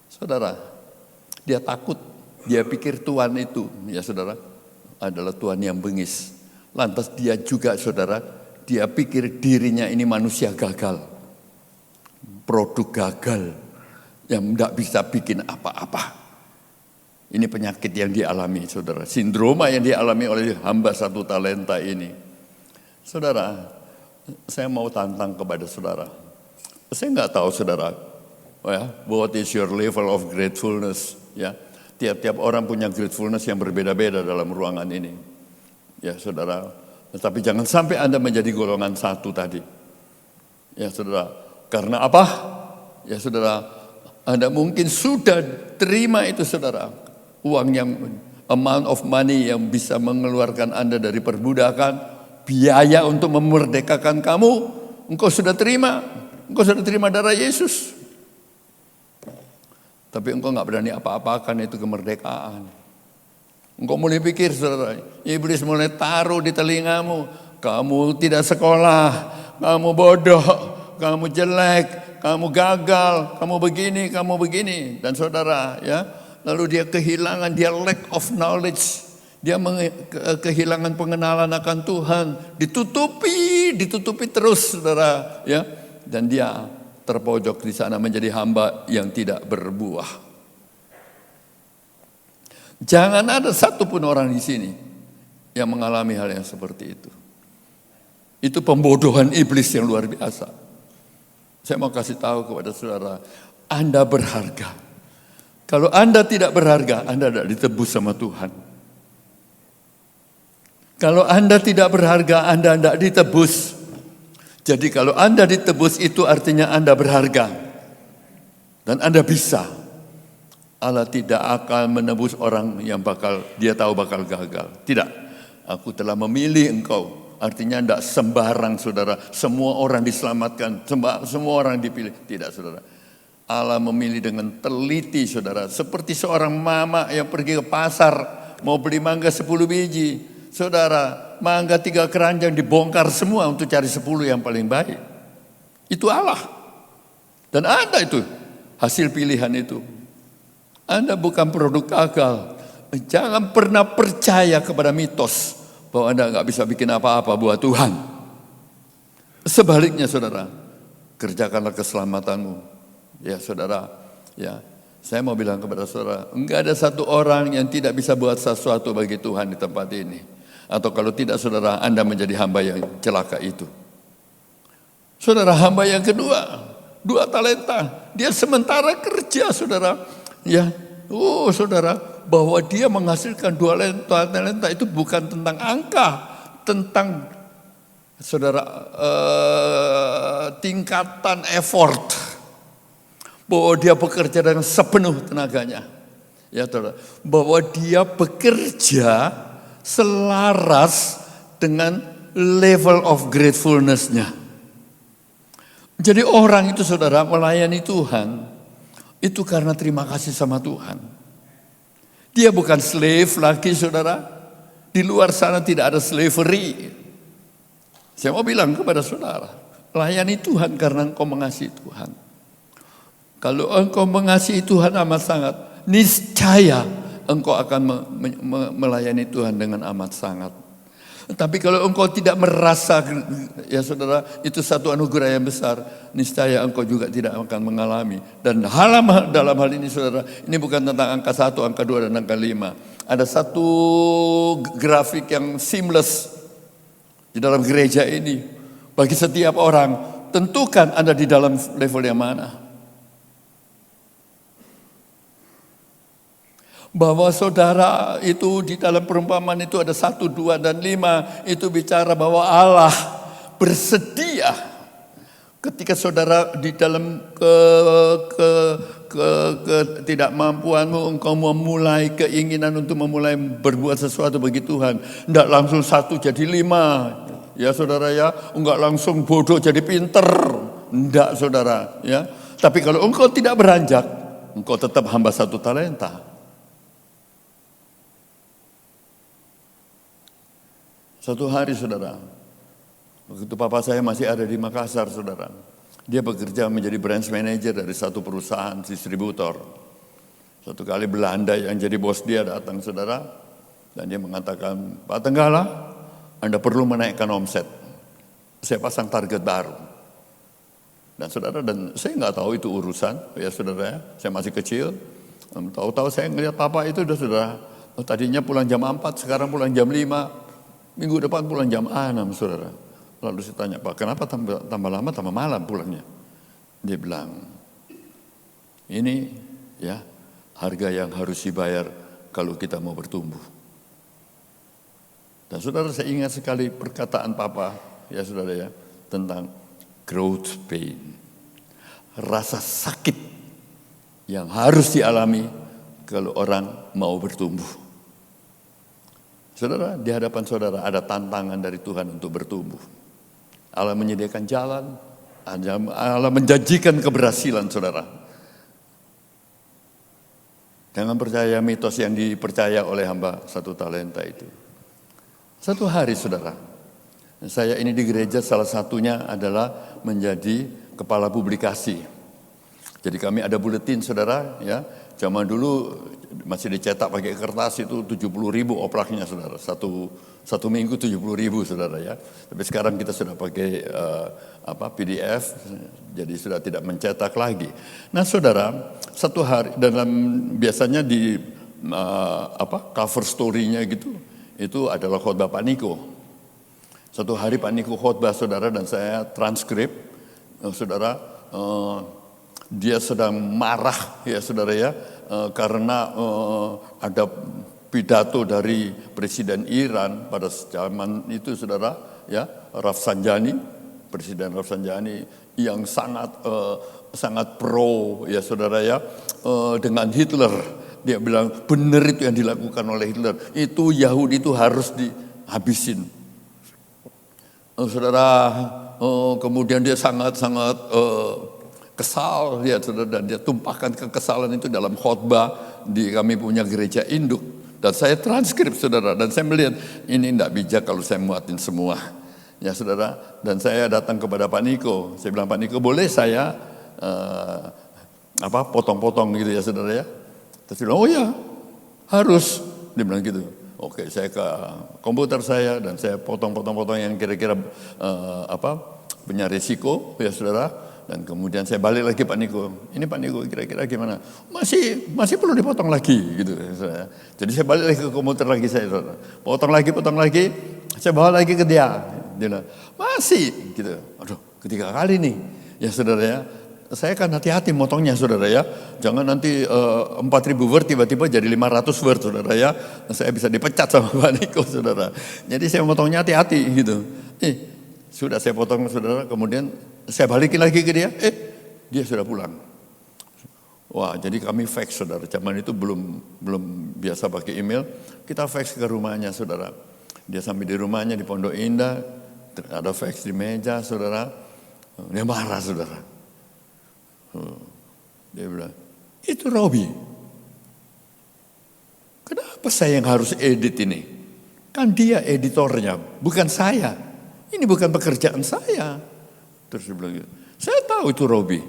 Saudara, dia takut. Dia pikir Tuhan itu, ya saudara, adalah Tuhan yang bengis. Lantas dia juga, saudara, dia pikir dirinya ini manusia gagal. Produk gagal yang tidak bisa bikin apa-apa. Ini penyakit yang dialami, saudara. Sindroma yang dialami oleh hamba 1 talenta ini. Saudara, saya mau tantang kepada saudara. Saya nggak tahu, saudara, ya, what is your level of gratefulness, ya. Tiap-tiap orang punya gratefulness yang berbeda-beda dalam ruangan ini. Ya saudara, tetapi jangan sampai Anda menjadi golongan satu tadi. Ya saudara, karena apa? Ya saudara, Anda mungkin sudah terima itu saudara, uang yang amount of money yang bisa mengeluarkan Anda dari perbudakan, biaya untuk memerdekakan kamu, engkau sudah terima darah Yesus. Tapi engkau nggak berani apa-apakan itu kemerdekaan. Engkau mulai pikir saudara, iblis mulai taruh di telingamu, kamu tidak sekolah, kamu bodoh, kamu jelek, kamu gagal, kamu begini. Dan saudara ya, lalu dia kehilangan, dia lack of knowledge, dia kehilangan pengenalan akan Tuhan, ditutupi terus saudara ya, dan dia terpojok di sana menjadi hamba yang tidak berbuah. Jangan ada satupun orang di sini yang mengalami hal yang seperti itu. Itu pembodohan iblis yang luar biasa. Saya mau kasih tahu kepada saudara, Anda berharga. Kalau Anda tidak berharga, Anda tidak ditebus sama Tuhan. Kalau Anda tidak berharga, Anda tidak ditebus. Jadi kalau Anda ditebus itu artinya Anda berharga. Dan Anda bisa. Allah tidak akan menebus orang yang dia tahu bakal gagal. Tidak. Aku telah memilih engkau. Artinya tidak sembarang saudara. Semua orang diselamatkan. Semua orang dipilih. Tidak saudara. Allah memilih dengan teliti saudara. Seperti seorang mama yang pergi ke pasar. Mau beli mangga 10 biji. Saudara, mangga 3 keranjang dibongkar semua untuk cari 10 yang paling baik. Itu Allah. Dan ada itu. Hasil pilihan itu. Anda bukan produk gagal. Jangan pernah percaya kepada mitos bahwa Anda nggak bisa bikin apa-apa buat Tuhan. Sebaliknya saudara, kerjakanlah keselamatanmu. Ya saudara, ya saya mau bilang kepada saudara, enggak ada satu orang yang tidak bisa buat sesuatu bagi Tuhan di tempat ini. Atau kalau tidak saudara, Anda menjadi hamba yang celaka itu. Saudara, hamba yang kedua, 2 talenta. Dia sementara kerja saudara. Ya, saudara, bahwa dia menghasilkan 2 talenta itu bukan tentang angka, tentang saudara tingkatan effort, bahwa dia bekerja dengan sepenuh tenaganya, ya saudara, bahwa dia bekerja selaras dengan level of gratefulness-nya. Jadi orang itu saudara melayani Tuhan itu karena terima kasih sama Tuhan. Dia bukan slave lagi saudara. Di luar sana tidak ada slavery. Saya mau bilang kepada saudara, layani Tuhan karena engkau mengasihi Tuhan. Kalau engkau mengasihi Tuhan amat sangat, niscaya engkau akan melayani Tuhan dengan amat sangat. Tapi kalau engkau tidak merasa, ya saudara, itu satu anugerah yang besar, niscaya engkau juga tidak akan mengalami. Dan dalam hal ini saudara, ini bukan tentang angka 1, angka 2, dan angka 5. Ada satu grafik yang seamless di dalam gereja ini. Bagi setiap orang, tentukan Anda di dalam level yang mana. Bahwa saudara itu di dalam perumpamaan itu ada 1, 2, dan 5. Itu bicara bahwa Allah bersedia ketika saudara di dalam ketidakmampuanmu, engkau memulai keinginan untuk memulai berbuat sesuatu bagi Tuhan. Tidak langsung 1 jadi 5. Ya saudara ya, enggak langsung bodoh jadi pinter. Tidak saudara ya. Tapi kalau engkau tidak beranjak, engkau tetap hamba 1 talenta. Satu hari saudara, waktu papa saya masih ada di Makassar saudara, dia bekerja menjadi branch manager dari satu perusahaan distributor. Satu kali Belanda yang jadi bos dia datang saudara, dan dia mengatakan, Pak Tenggala, Anda perlu menaikkan omset. Saya pasang target baru. Dan saudara, dan saya nggak tahu itu urusan, ya saudara ya, saya masih kecil. Tahu-tahu saya ngelihat papa itu udah saudara, tadinya pulang jam 4, sekarang pulang jam 5. Minggu depan pulang jam 6 saudara. Lalu saya tanya, Pak kenapa tambah lama tambah malam pulangnya? Dia bilang, ini ya harga yang harus dibayar kalau kita mau bertumbuh. Dan saudara, saya ingat sekali perkataan Papa, ya saudara ya, tentang growth pain. Rasa sakit yang harus dialami kalau orang mau bertumbuh. Saudara, di hadapan saudara ada tantangan dari Tuhan untuk bertumbuh. Allah menyediakan jalan, Allah menjanjikan keberhasilan saudara. Jangan percaya mitos yang dipercaya oleh hamba 1 talenta itu. Satu hari saudara, saya ini di gereja salah satunya adalah menjadi kepala publikasi. Jadi kami ada buletin saudara ya. Zaman dulu masih dicetak pakai kertas itu 70.000 oplaknya saudara. Satu minggu 70.000 saudara ya. Tapi sekarang kita sudah pakai PDF, jadi sudah tidak mencetak lagi. Nah saudara, satu hari biasanya di cover story-nya gitu, itu adalah khotbah Pak Niko. Satu hari Pak Niko khotbah saudara dan saya transkrip, saudara, dia sedang marah ya saudara ya, karena ada pidato dari Presiden Iran pada zaman itu saudara ya, Presiden Rafsanjani yang sangat pro ya saudara ya, dengan Hitler. Dia bilang benar itu yang dilakukan oleh Hitler, itu Yahudi itu harus dihabisin. Saudara, kemudian dia sangat kesal ya saudara, dan dia tumpahkan kekesalan itu dalam khotbah di kami punya gereja induk. Dan saya transkrip saudara, dan saya melihat ini tidak bijak kalau saya muatin semua. Ya saudara, dan saya datang kepada Pak Niko. Saya bilang, Pak Niko boleh saya potong-potong gitu ya saudara ya. Terus dia bilang, oh ya harus. Dia bilang gitu. Oke, saya ke komputer saya dan saya potong-potong yang kira-kira punya risiko ya saudara. Dan kemudian saya balik lagi Pak Niko. Ini Pak Niko kira-kira gimana? Masih perlu dipotong lagi gitu. Jadi saya balik lagi ke komputer lagi saya saudara. Potong lagi. Saya bawa lagi ke dia. Dia bilang, masih gitu. Aduh, ketiga kali nih. Ya saudara ya. Saya kan hati-hati motongnya saudara ya. Jangan nanti 4.000 word tiba-tiba jadi 500 word saudara ya. Saya bisa dipecat sama Pak Niko saudara. Jadi saya motongnya hati-hati gitu. Sudah saya potong saudara, kemudian saya balikin lagi ke dia. Dia sudah pulang. Wah, jadi kami fax saudara. Zaman itu belum biasa pakai email. Kita fax ke rumahnya saudara. Dia sampai di rumahnya di Pondok Indah. Ada fax di meja saudara. Dia marah saudara. Dia bilang, itu Robi. Kenapa saya yang harus edit ini? Kan dia editornya, bukan saya. Ini bukan pekerjaan saya. Terus dia bilang, saya tahu itu Robi.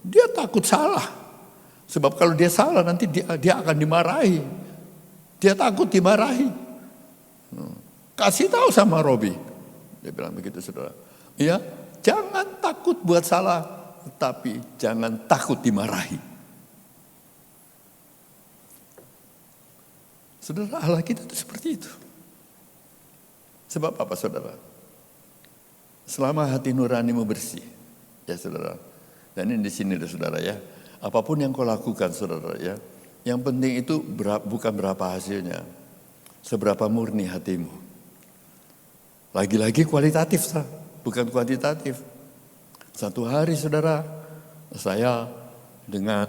Dia takut salah. Sebab kalau dia salah nanti dia akan dimarahi. Dia takut dimarahi. Kasih tahu sama Robi. Dia bilang begitu saudara. Ya, jangan takut buat salah. Tapi jangan takut dimarahi. Saudara, Allah kita itu seperti itu. Sebab apa saudara? Selama hati nuranimu bersih, ya saudara. Dan ini di sini saudara ya. Apapun yang kau lakukan saudara ya, yang penting itu bukan berapa hasilnya, seberapa murni hatimu. Lagi-lagi kualitatif bukan kuantitatif. Satu hari saudara, saya dengan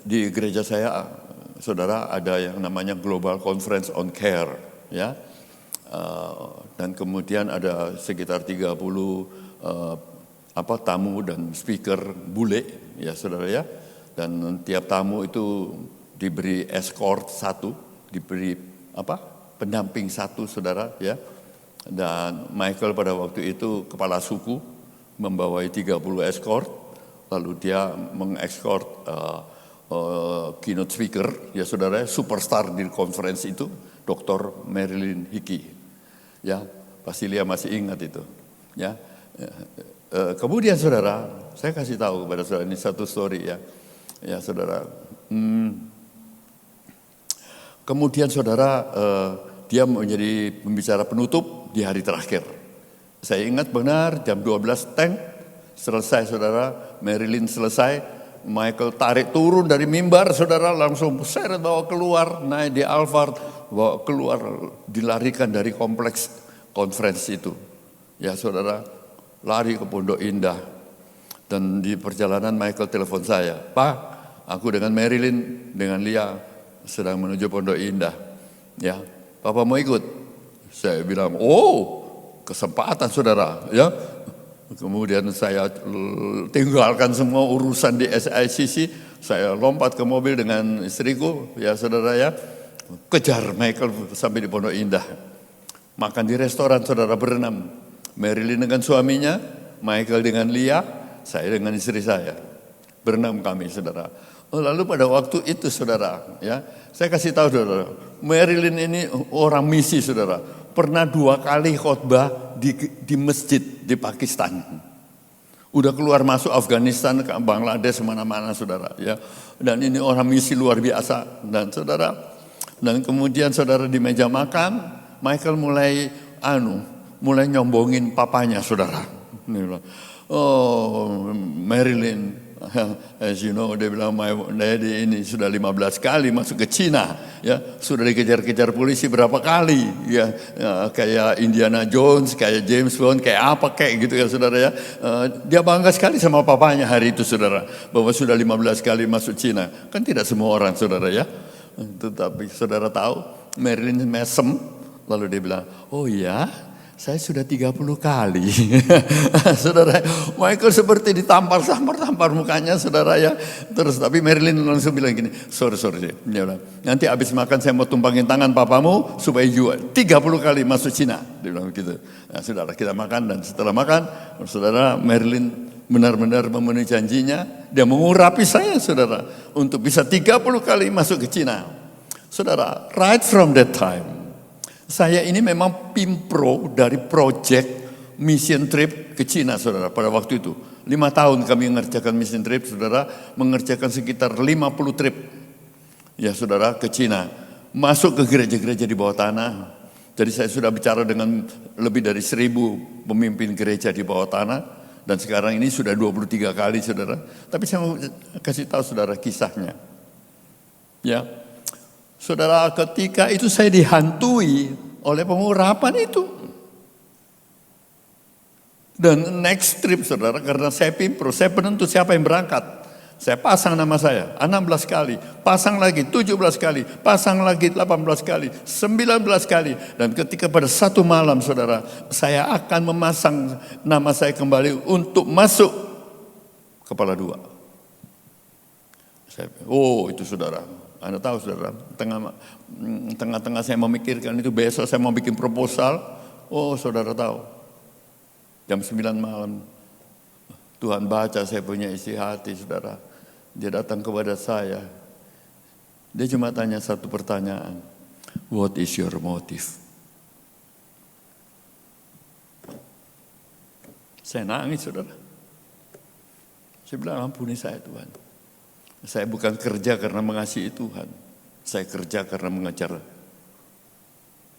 di gereja saya saudara ada yang namanya Global Conference on Care ya. Dan kemudian ada sekitar 30 tamu dan speaker bule ya saudara ya. Dan tiap tamu itu diberi escort satu, diberi pendamping satu saudara ya. Dan Michael pada waktu itu kepala suku membawai 30 escort, lalu dia mengekskort keynote speaker ya saudara, superstar di conference itu, Dr. Marilyn Hickey. Ya, pasti Lia masih ingat itu. Ya. Kemudian saudara, saya kasih tahu kepada saudara ini satu story ya. Ya saudara. Kemudian saudara dia menjadi pembicara penutup di hari terakhir. Saya ingat benar jam 12 selesai saudara, Marilyn selesai, Michael tarik turun dari mimbar saudara, langsung seret bawa keluar, naik di Alphard, bawa keluar, dilarikan dari kompleks konferensi itu. Ya saudara, lari ke Pondok Indah. Dan di perjalanan Michael telepon saya, "Pak, aku dengan Marilyn, dengan Lia sedang menuju Pondok Indah. Ya, Papa mau ikut?" Saya bilang, "Oh, kesempatan saudara." Ya, kemudian saya tinggalkan semua urusan di SICC, saya lompat ke mobil dengan istriku, ya saudara ya, kejar Michael sampai di Pondok Indah. Makan di restoran saudara berenam, Marilyn dengan suaminya, Michael dengan Lia, saya dengan istri saya, berenam kami saudara. Lalu pada waktu itu saudara, ya saya kasih tahu saudara, Marilyn ini orang misi saudara, pernah 2 kali khotbah di masjid di Pakistan. Udah keluar masuk Afghanistan, ke Bangladesh, mana-mana saudara. Ya, dan ini orang misi luar biasa. Dan saudara, dan kemudian saudara di meja makan, Michael mulai nyombongin papanya saudara. Dia bilang, "Oh Marilyn, as you know," dia bilang, "my daddy ini sudah 15 kali masuk ke Cina, ya sudah dikejar-kejar polisi berapa kali, ya, kayak Indiana Jones, kayak James Bond, kayak apa kayak gitu ya saudara ya." Dia bangga sekali sama papanya hari itu saudara, bahwa sudah 15 kali masuk Cina. Kan tidak semua orang saudara ya. Tetapi saudara tahu, Marilyn mesem, lalu dia bilang, "Oh ya, saya sudah 30 kali." Saudara, Michael seperti ditampar mukanya saudara ya. Terus tapi Marilyn langsung bilang gini, sorry. Dia bilang, "Nanti habis makan saya mau tumpangin tangan papamu supaya jual 30 kali masuk Cina." Dia bilang begitu. Nah saudara, kita makan dan setelah makan, saudara, Marilyn benar-benar memenuhi janjinya. Dia mengurapi saya saudara untuk bisa 30 kali masuk ke Cina. Saudara, right from that time, saya ini memang pimpro dari project mission trip ke Cina saudara pada waktu itu. 5 tahun kami mengerjakan mission trip saudara, mengerjakan sekitar 50 trip ya saudara ke Cina. Masuk ke gereja-gereja di bawah tanah. Jadi saya sudah bicara dengan lebih dari 1.000 pemimpin gereja di bawah tanah. Dan sekarang ini sudah 23 kali saudara. Tapi saya mau kasih tahu saudara kisahnya. Ya, saudara, ketika itu saya dihantui oleh pengurapan itu. Dan next trip saudara, karena saya pimpro, saya penentu siapa yang berangkat. Saya pasang nama saya 16 kali, pasang lagi 17 kali, pasang lagi 18 kali, 19 kali. Dan ketika pada satu malam saudara, saya akan memasang nama saya kembali untuk masuk kepala 2. Oh itu saudara, Anda tahu saudara, tengah-tengah saya memikirkan itu, besok saya mau bikin proposal. Oh saudara tahu, jam 9 malam, Tuhan baca saya punya isi hati saudara. Dia datang kepada saya. Dia cuma tanya satu pertanyaan. What is your motive? Saya nangis saudara. Saya bilang, "Ampuni saya Tuhan. Saya bukan kerja karena mengasihi Tuhan. Saya kerja karena mengejar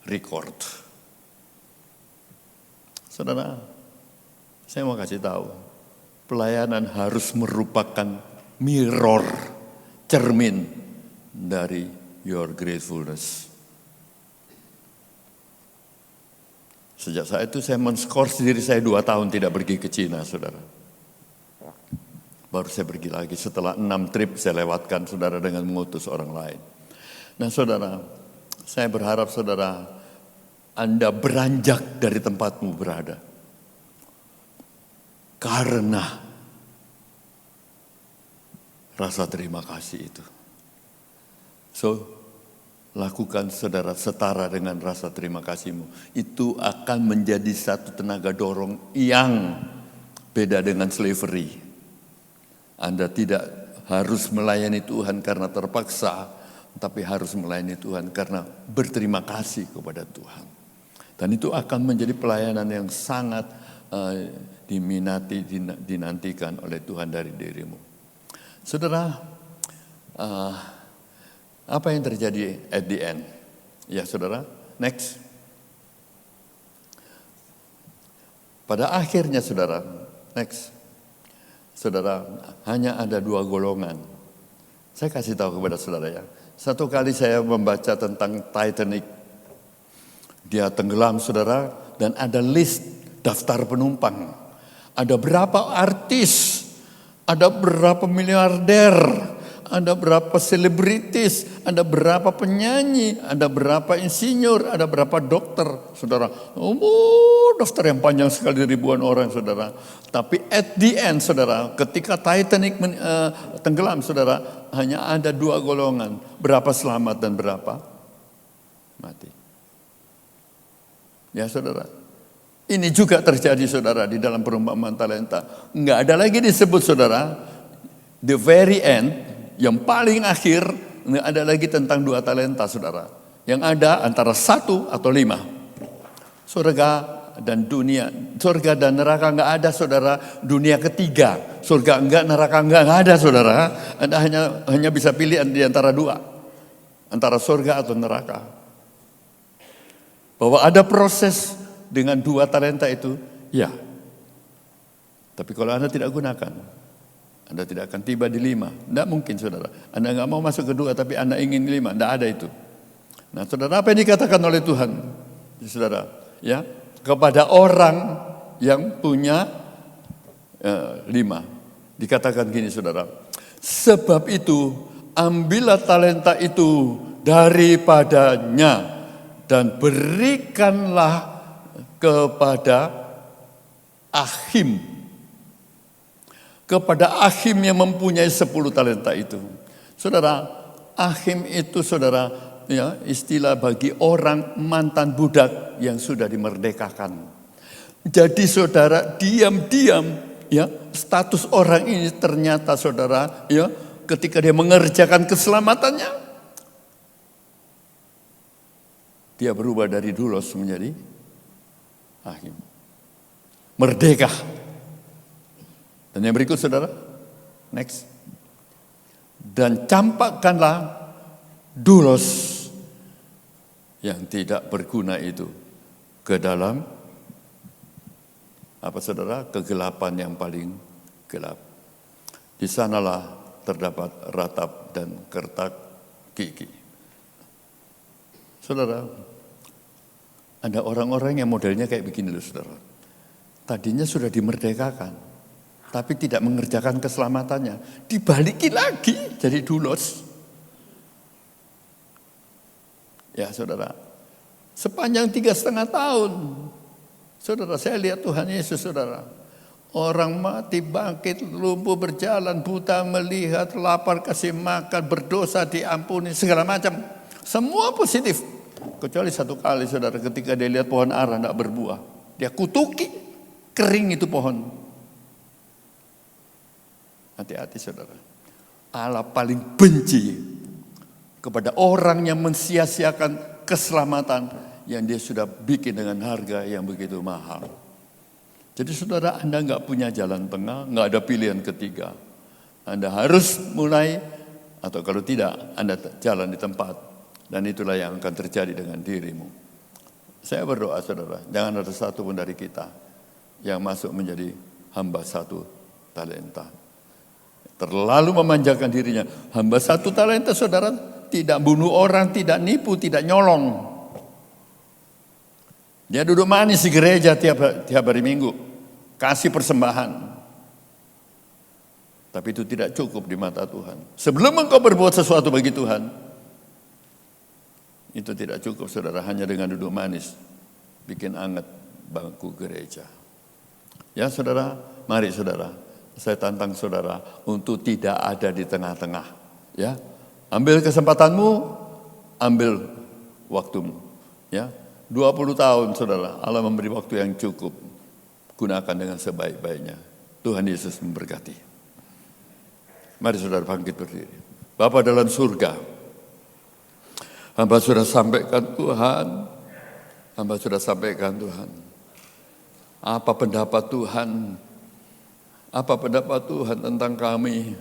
record." Saudara, saya mau kasih tahu. Pelayanan harus merupakan mirror, cermin dari your gratefulness. Sejak saat itu saya men-skor diri saya 2 tahun tidak pergi ke Cina, saudara. Baru saya pergi lagi setelah 6 trip saya lewatkan, saudara, dengan mengutus orang lain. Nah saudara, saya berharap saudara, Anda beranjak dari tempatmu berada. Karena rasa terima kasih itu. So, lakukan saudara setara dengan rasa terima kasihmu. Itu akan menjadi satu tenaga dorong yang beda dengan slavery. Anda tidak harus melayani Tuhan karena terpaksa, tapi harus melayani Tuhan karena berterima kasih kepada Tuhan. Dan itu akan menjadi pelayanan yang sangat diminati, dinantikan oleh Tuhan dari dirimu. Saudara, apa yang terjadi at the end? Ya saudara, next. Pada akhirnya saudara, next. Saudara, hanya ada 2 golongan. Saya kasih tahu kepada saudara ya. Satu kali saya membaca tentang Titanic. Dia tenggelam saudara, dan ada list daftar penumpang. Ada berapa artis, ada berapa miliarder, ada berapa selebritis, ada berapa penyanyi, ada berapa insinyur, ada berapa dokter, saudara. Daftar yang panjang sekali, ribuan orang, saudara. Tapi at the end, saudara, ketika Titanic tenggelam, saudara, hanya ada 2 golongan. Berapa selamat dan berapa mati. Ya, saudara. Ini juga terjadi, saudara, di dalam perumpamaan talenta. Enggak ada lagi disebut, saudara, the very end, yang paling akhir, enggak ada lagi tentang 2 talenta, saudara. Yang ada antara 1 atau 5. Surga dan dunia, surga dan neraka enggak ada, saudara. Dunia ketiga, surga enggak, neraka enggak ada, saudara. Anda hanya bisa pilih di antara 2, antara surga atau neraka. Bahwa ada proses dengan 2 talenta itu, ya. Tapi kalau Anda tidak gunakan, Anda tidak akan tiba di 5. Tidak mungkin, saudara. Anda nggak mau masuk ke 2, tapi Anda ingin 5. Tidak ada itu. Nah, saudara, apa yang dikatakan oleh Tuhan, saudara, ya, kepada orang yang punya 5, dikatakan gini, saudara. Sebab itu, ambillah talenta itu daripadanya dan berikanlah kepada Ahim. Kepada Ahim yang mempunyai 10 talenta itu. Saudara, Ahim itu, saudara, ya, istilah bagi orang mantan budak yang sudah dimerdekakan. Jadi, saudara, diam-diam, ya, status orang ini ternyata, saudara, ya, ketika dia mengerjakan keselamatannya, dia berubah dari dulos menjadi Ahim. Merdeka. Dan yang berikut, saudara. Next. Dan campakkanlah dulos yang tidak berguna itu ke dalam, apa, saudara? Kegelapan yang paling gelap. Di sanalah terdapat ratap dan kertak gigi. Saudara, ada orang-orang yang modelnya kayak begini loh, saudara. Tadinya sudah dimerdekakan, tapi tidak mengerjakan keselamatannya. Dibalikin lagi jadi dulos. Ya, saudara. Sepanjang 3,5 tahun. Saudara, saya lihat Tuhan Yesus, saudara. Orang mati, bangkit, lumpuh berjalan, buta melihat, lapar kasih makan, berdosa diampuni, segala macam. Semua positif. Kecuali 1 kali, saudara, ketika dia lihat pohon ara tidak berbuah. Dia kutuki, kering itu pohon. Hati-hati, saudara. Allah paling benci kepada orang yang mensia-siakan keselamatan yang dia sudah bikin dengan harga yang begitu mahal. Jadi, saudara, Anda nggak punya jalan tengah, nggak ada pilihan ketiga. Anda harus mulai, atau kalau tidak, Anda jalan di tempat. Dan itulah yang akan terjadi dengan dirimu. Saya berdoa, saudara, jangan ada satu pun dari kita yang masuk menjadi hamba 1 talenta. Terlalu memanjakan dirinya. Hamba 1 talenta, saudara, tidak bunuh orang, tidak nipu, tidak nyolong. Dia duduk manis di gereja tiap hari Minggu. Kasih persembahan. Tapi itu tidak cukup di mata Tuhan. Sebelum engkau berbuat sesuatu bagi Tuhan, itu tidak cukup, saudara, hanya dengan duduk manis, bikin anget bangku gereja. Ya, saudara, mari, saudara, saya tantang saudara untuk tidak ada di tengah-tengah. Ya, ambil kesempatanmu, ambil waktumu. Ya, 20 tahun, saudara, Allah memberi waktu yang cukup. Gunakan dengan sebaik-baiknya. Tuhan Yesus memberkati. Mari, saudara, bangkit berdiri. Bapa dalam surga, hamba sudah sampaikan Tuhan. Hamba sudah sampaikan Tuhan. Apa pendapat Tuhan? Apa pendapat Tuhan tentang kami?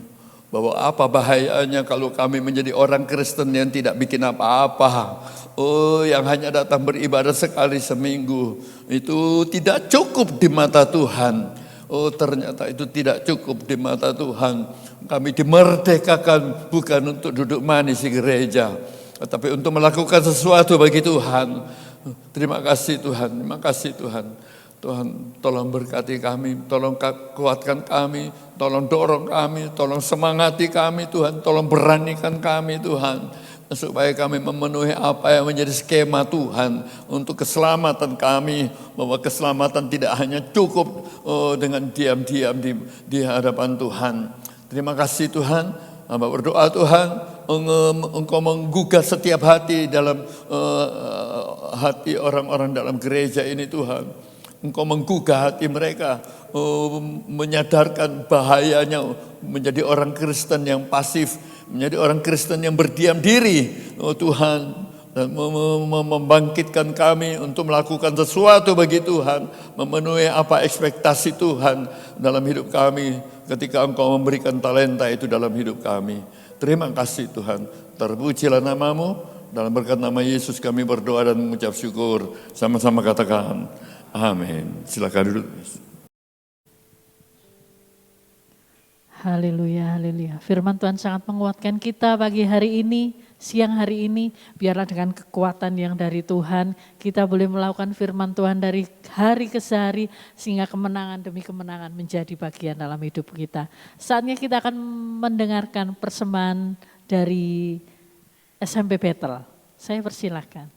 Bahwa apa bahayanya kalau kami menjadi orang Kristen yang tidak bikin apa-apa. Oh, yang hanya datang beribadah sekali seminggu. Itu tidak cukup di mata Tuhan. Oh ternyata itu tidak cukup di mata Tuhan. Kami dimerdekakan bukan untuk duduk manis di gereja, tetapi untuk melakukan sesuatu bagi Tuhan. Terima kasih Tuhan, terima kasih Tuhan. Tuhan tolong berkati kami, tolong kuatkan kami, tolong dorong kami, tolong semangati kami Tuhan, tolong beranikan kami Tuhan. Supaya kami memenuhi apa yang menjadi skema Tuhan untuk keselamatan kami, bahwa keselamatan tidak hanya cukup dengan diam-diam di hadapan Tuhan. Terima kasih Tuhan, hamba berdoa Tuhan, Engkau menggugah setiap hati dalam hati orang-orang dalam gereja ini Tuhan. Engkau menggugah hati mereka, menyadarkan bahayanya menjadi orang Kristen yang pasif, menjadi orang Kristen yang berdiam diri, Tuhan, dan membangkitkan kami untuk melakukan sesuatu bagi Tuhan, memenuhi apa ekspektasi Tuhan dalam hidup kami ketika Engkau memberikan talenta itu dalam hidup kami. Terima kasih Tuhan, terpujilah nama-Mu, dalam berkat nama Yesus kami berdoa dan mengucap syukur, sama-sama katakan amin. Silakan duduk. Haleluya, haleluya. Firman Tuhan sangat menguatkan kita pagi hari ini, siang hari ini. Biarlah dengan kekuatan yang dari Tuhan, kita boleh melakukan firman Tuhan dari hari ke hari, sehingga kemenangan demi kemenangan menjadi bagian dalam hidup kita. Saatnya kita akan mendengarkan persembahan dari SMP Bethel. Saya persilahkan.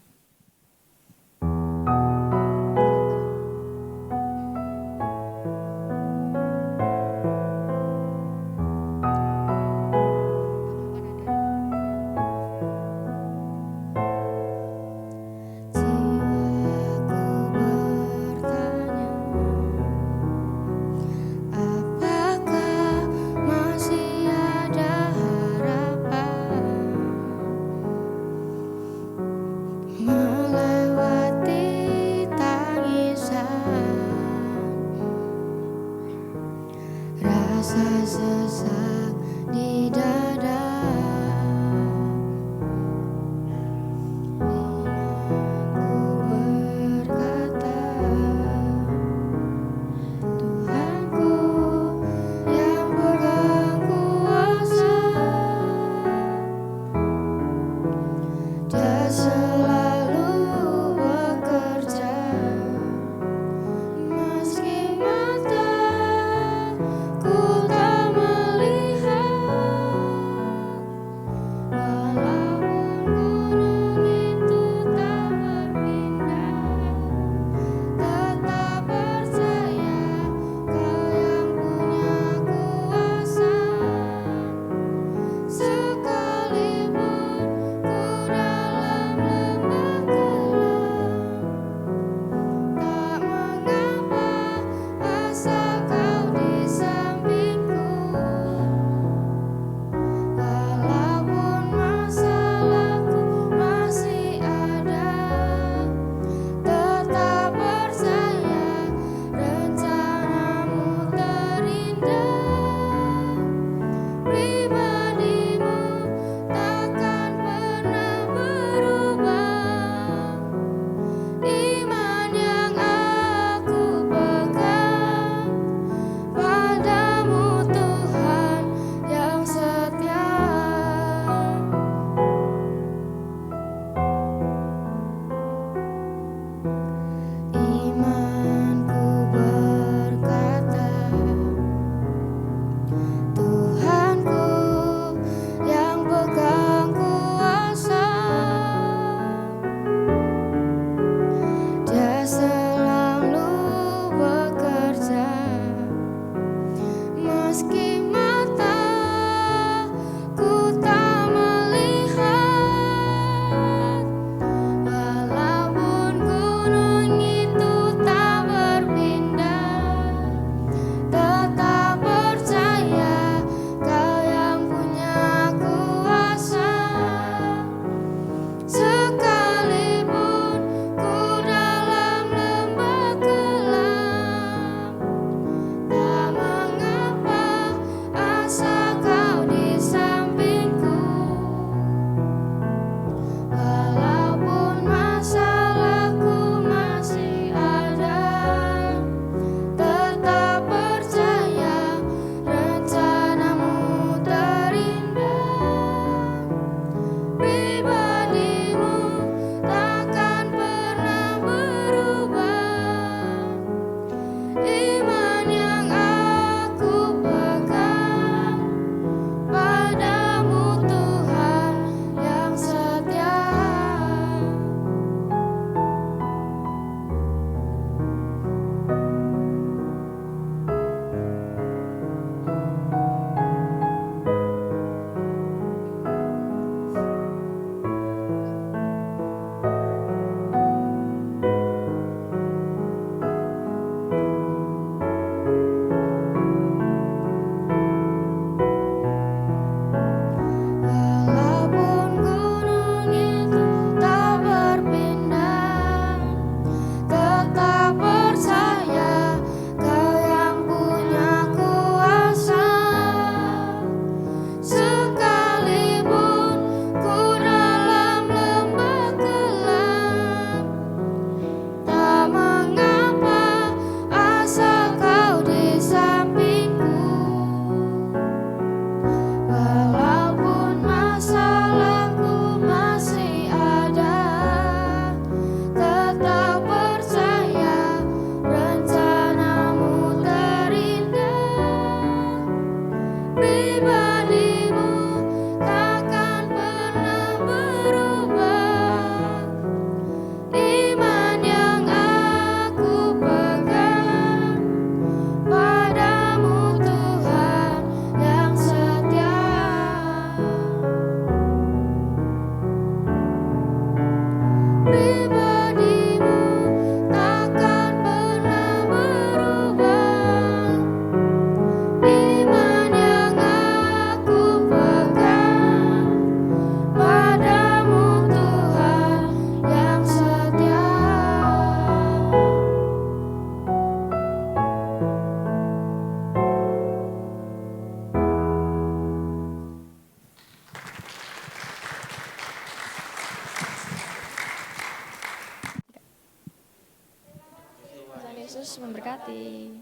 Yesus memberkati.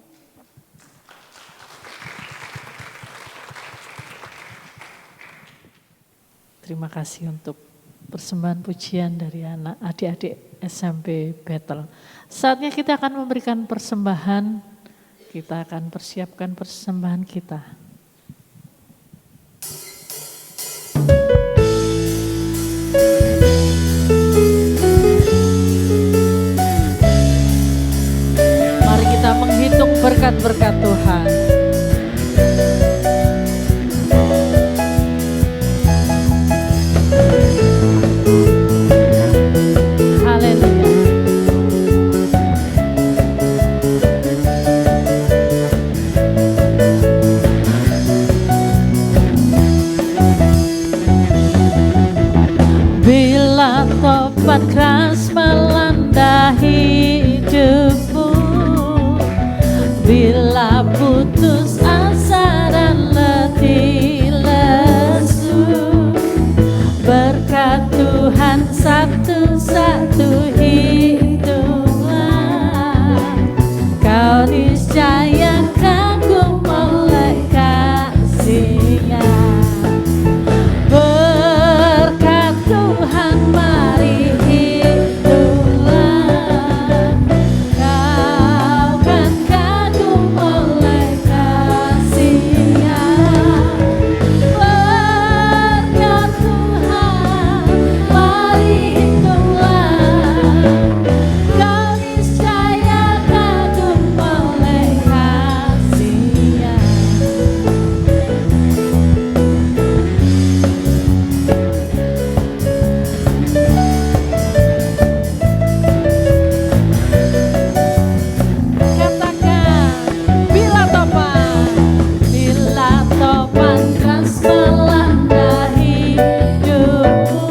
Terima kasih untuk persembahan pujian dari adik-adik SMP Battle. Saatnya kita akan memberikan persembahan, kita akan persiapkan persembahan kita. Mari kita menghitung berkat-berkat Tuhan. Bila topan keras melanda hidupmu, bila putus asa dan letih lesu, berkat Tuhan satu-satu hiduplah, kau niscaya kagum oleh kasih-Nya. Berkat Tuhan mari hiduplah, kau kan kagum oleh kasih-Nya. Berkat Tuhan mari hiduplah, kau niscaya kagum oleh kasih-Nya. Katakan, bila topan keras melanda hidupmu,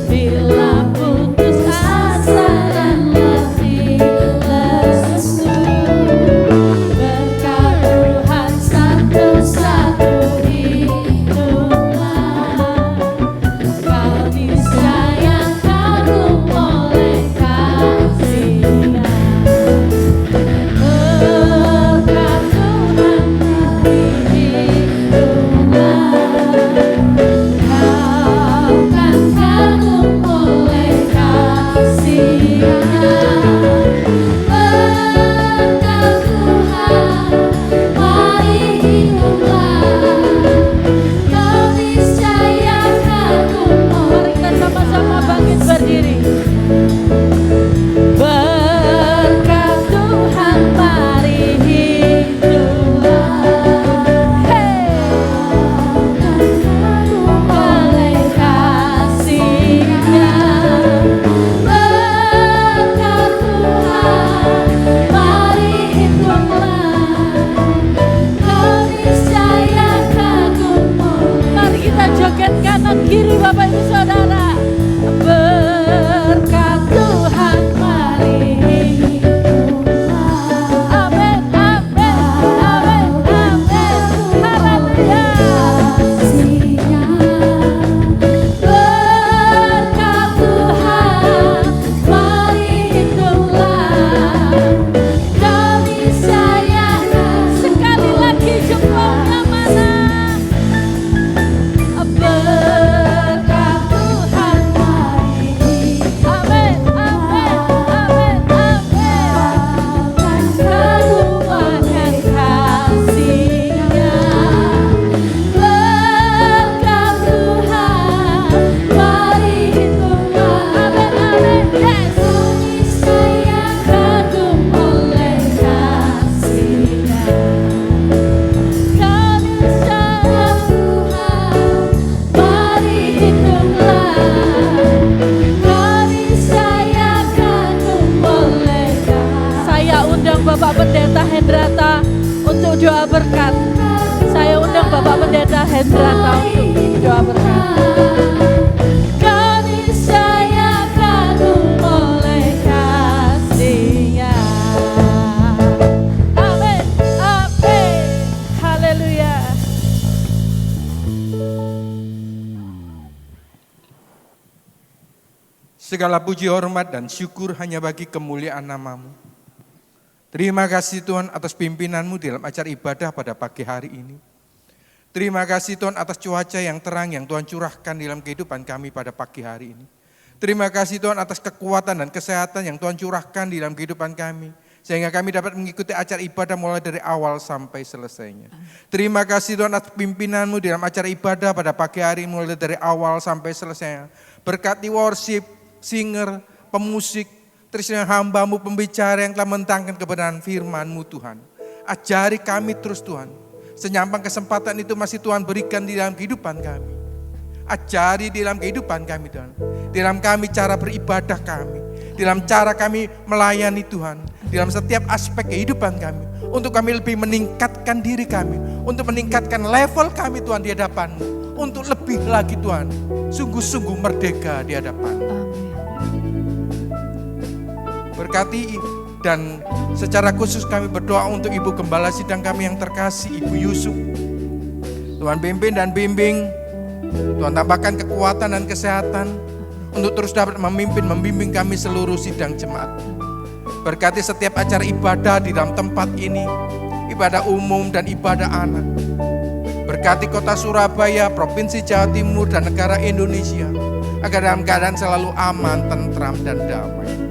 bila putus asa dan letih lesu, berkat Tuhan satu-satu hiduplah, kau niscaya kagum oleh kasih-Nya. Berkat Tuhan mari hiduplah, kau kan kagum oleh kasih-Nya. Berkat Tuhan mari hiduplah, kau niscaya kagum. Mari kita sama-sama bangkit berdiri. Berkat Tuhan mari hiduplah, oleh kasih-Nya. Berkat Tuhan mari hiduplah, kau niscaya kagum. Mari kita joget kanan kiri Bapak Ibu Saudara. Berkat Tuhan mari hiduplah. Amin, amin, amin, amin. Haleluya. Berkat Tuhan mari hiduplah, kau niscaya. Sekali lagi jempolnya mana? Berkat Tuhan mari, amin, amin, amin, amin. Kagum akan kasih-Nya. Berkat Tuhan mari hiduplah, amin, amin. Yesus niscaya kagum oleh kasih-Nya. Kau niscaya Tuhan mari hiduplah, kau niscaya kagum oleh kasih-Nya. Saya undang Bapak Pendeta Hendrata untuk doa berkat. Saya undang Bapak Pendeta Hendrata untuk doa berkat. Kau niscaya kagum oleh kasih-Nya. Amin, amin. Haleluya. Segala puji, hormat, dan syukur hanya bagi kemuliaan nama-Mu. Terima kasih Tuhan atas pimpinan-Mu dalam acara ibadah pada pagi hari ini. Terima kasih Tuhan atas cuaca yang terang yang Tuhan curahkan dalam kehidupan kami pada pagi hari ini. Terima kasih Tuhan atas kekuatan dan kesehatan yang Tuhan curahkan dalam kehidupan kami. Sehingga kami dapat mengikuti acara ibadah mulai dari awal sampai selesainya. Terima kasih Tuhan atas pimpinan-Mu dalam acara ibadah pada pagi hari ini mulai dari awal sampai selesainya. Berkati worship, singer, pemusik, terus hamba-Mu pembicara yang telah mentangkan kebenaran firman-Mu Tuhan. Ajari kami terus Tuhan. Senyampang kesempatan itu masih Tuhan berikan di dalam kehidupan kami. Ajari di dalam kehidupan kami Tuhan. Di dalam kami cara beribadah kami. Di dalam cara kami melayani Tuhan. Di dalam setiap aspek kehidupan kami. Untuk kami lebih meningkatkan diri kami. Untuk meningkatkan level kami Tuhan di hadapan-Mu. Untuk lebih lagi Tuhan. Sungguh-sungguh merdeka di hadapan-Mu. Berkati dan secara khusus kami berdoa untuk Ibu Gembala Sidang kami yang terkasih, Ibu Yusuf. Tuhan pimpin dan bimbing, Tuhan tambahkan kekuatan dan kesehatan untuk terus dapat membimbing kami seluruh sidang jemaat. Berkati setiap acara ibadah di dalam tempat ini, ibadah umum dan ibadah anak. Berkati kota Surabaya, Provinsi Jawa Timur dan negara Indonesia, agar dalam keadaan selalu aman, tentram dan damai.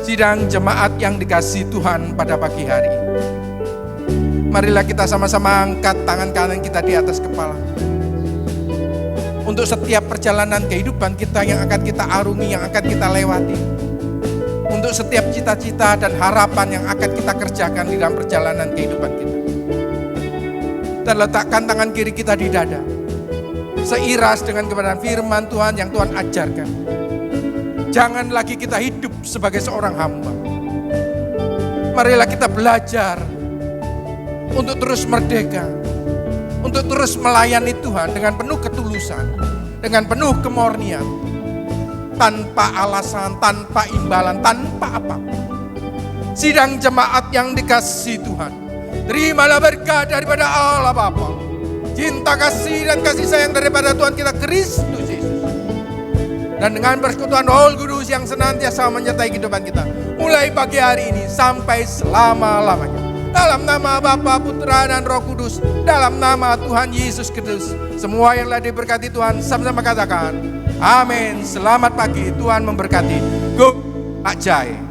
Sidang jemaat yang dikasihi Tuhan pada pagi hari ini. Marilah kita sama-sama angkat tangan kanan kita di atas kepala. Untuk setiap perjalanan kehidupan kita yang akan kita arungi, yang akan kita lewati. Untuk setiap cita-cita dan harapan yang akan kita kerjakan di dalam perjalanan kehidupan kita. Dan letakkan tangan kiri kita di dada. Seiras dengan kebenaran firman Tuhan yang Tuhan ajarkan. Jangan lagi kita hidup sebagai seorang hamba. Marilah kita belajar untuk terus merdeka, untuk terus melayani Tuhan dengan penuh ketulusan, dengan penuh kemurnian, tanpa alasan, tanpa imbalan, tanpa apapun. Sidang jemaat yang dikasihi Tuhan, terimalah berkat daripada Allah Bapa, cinta kasih dan kasih sayang daripada Tuhan kita Kristus Yesus. Dan dengan persekutuan Roh Kudus yang senantiasa menyertai kehidupan kita. Mulai pagi hari ini sampai selama-lamanya. Dalam nama Bapa, Putra dan Roh Kudus. Dalam nama Tuhan Yesus Kristus. Semua yang telah diberkati Tuhan sama-sama katakan. Amin. Selamat pagi. Tuhan memberkati. Go Pak Jai.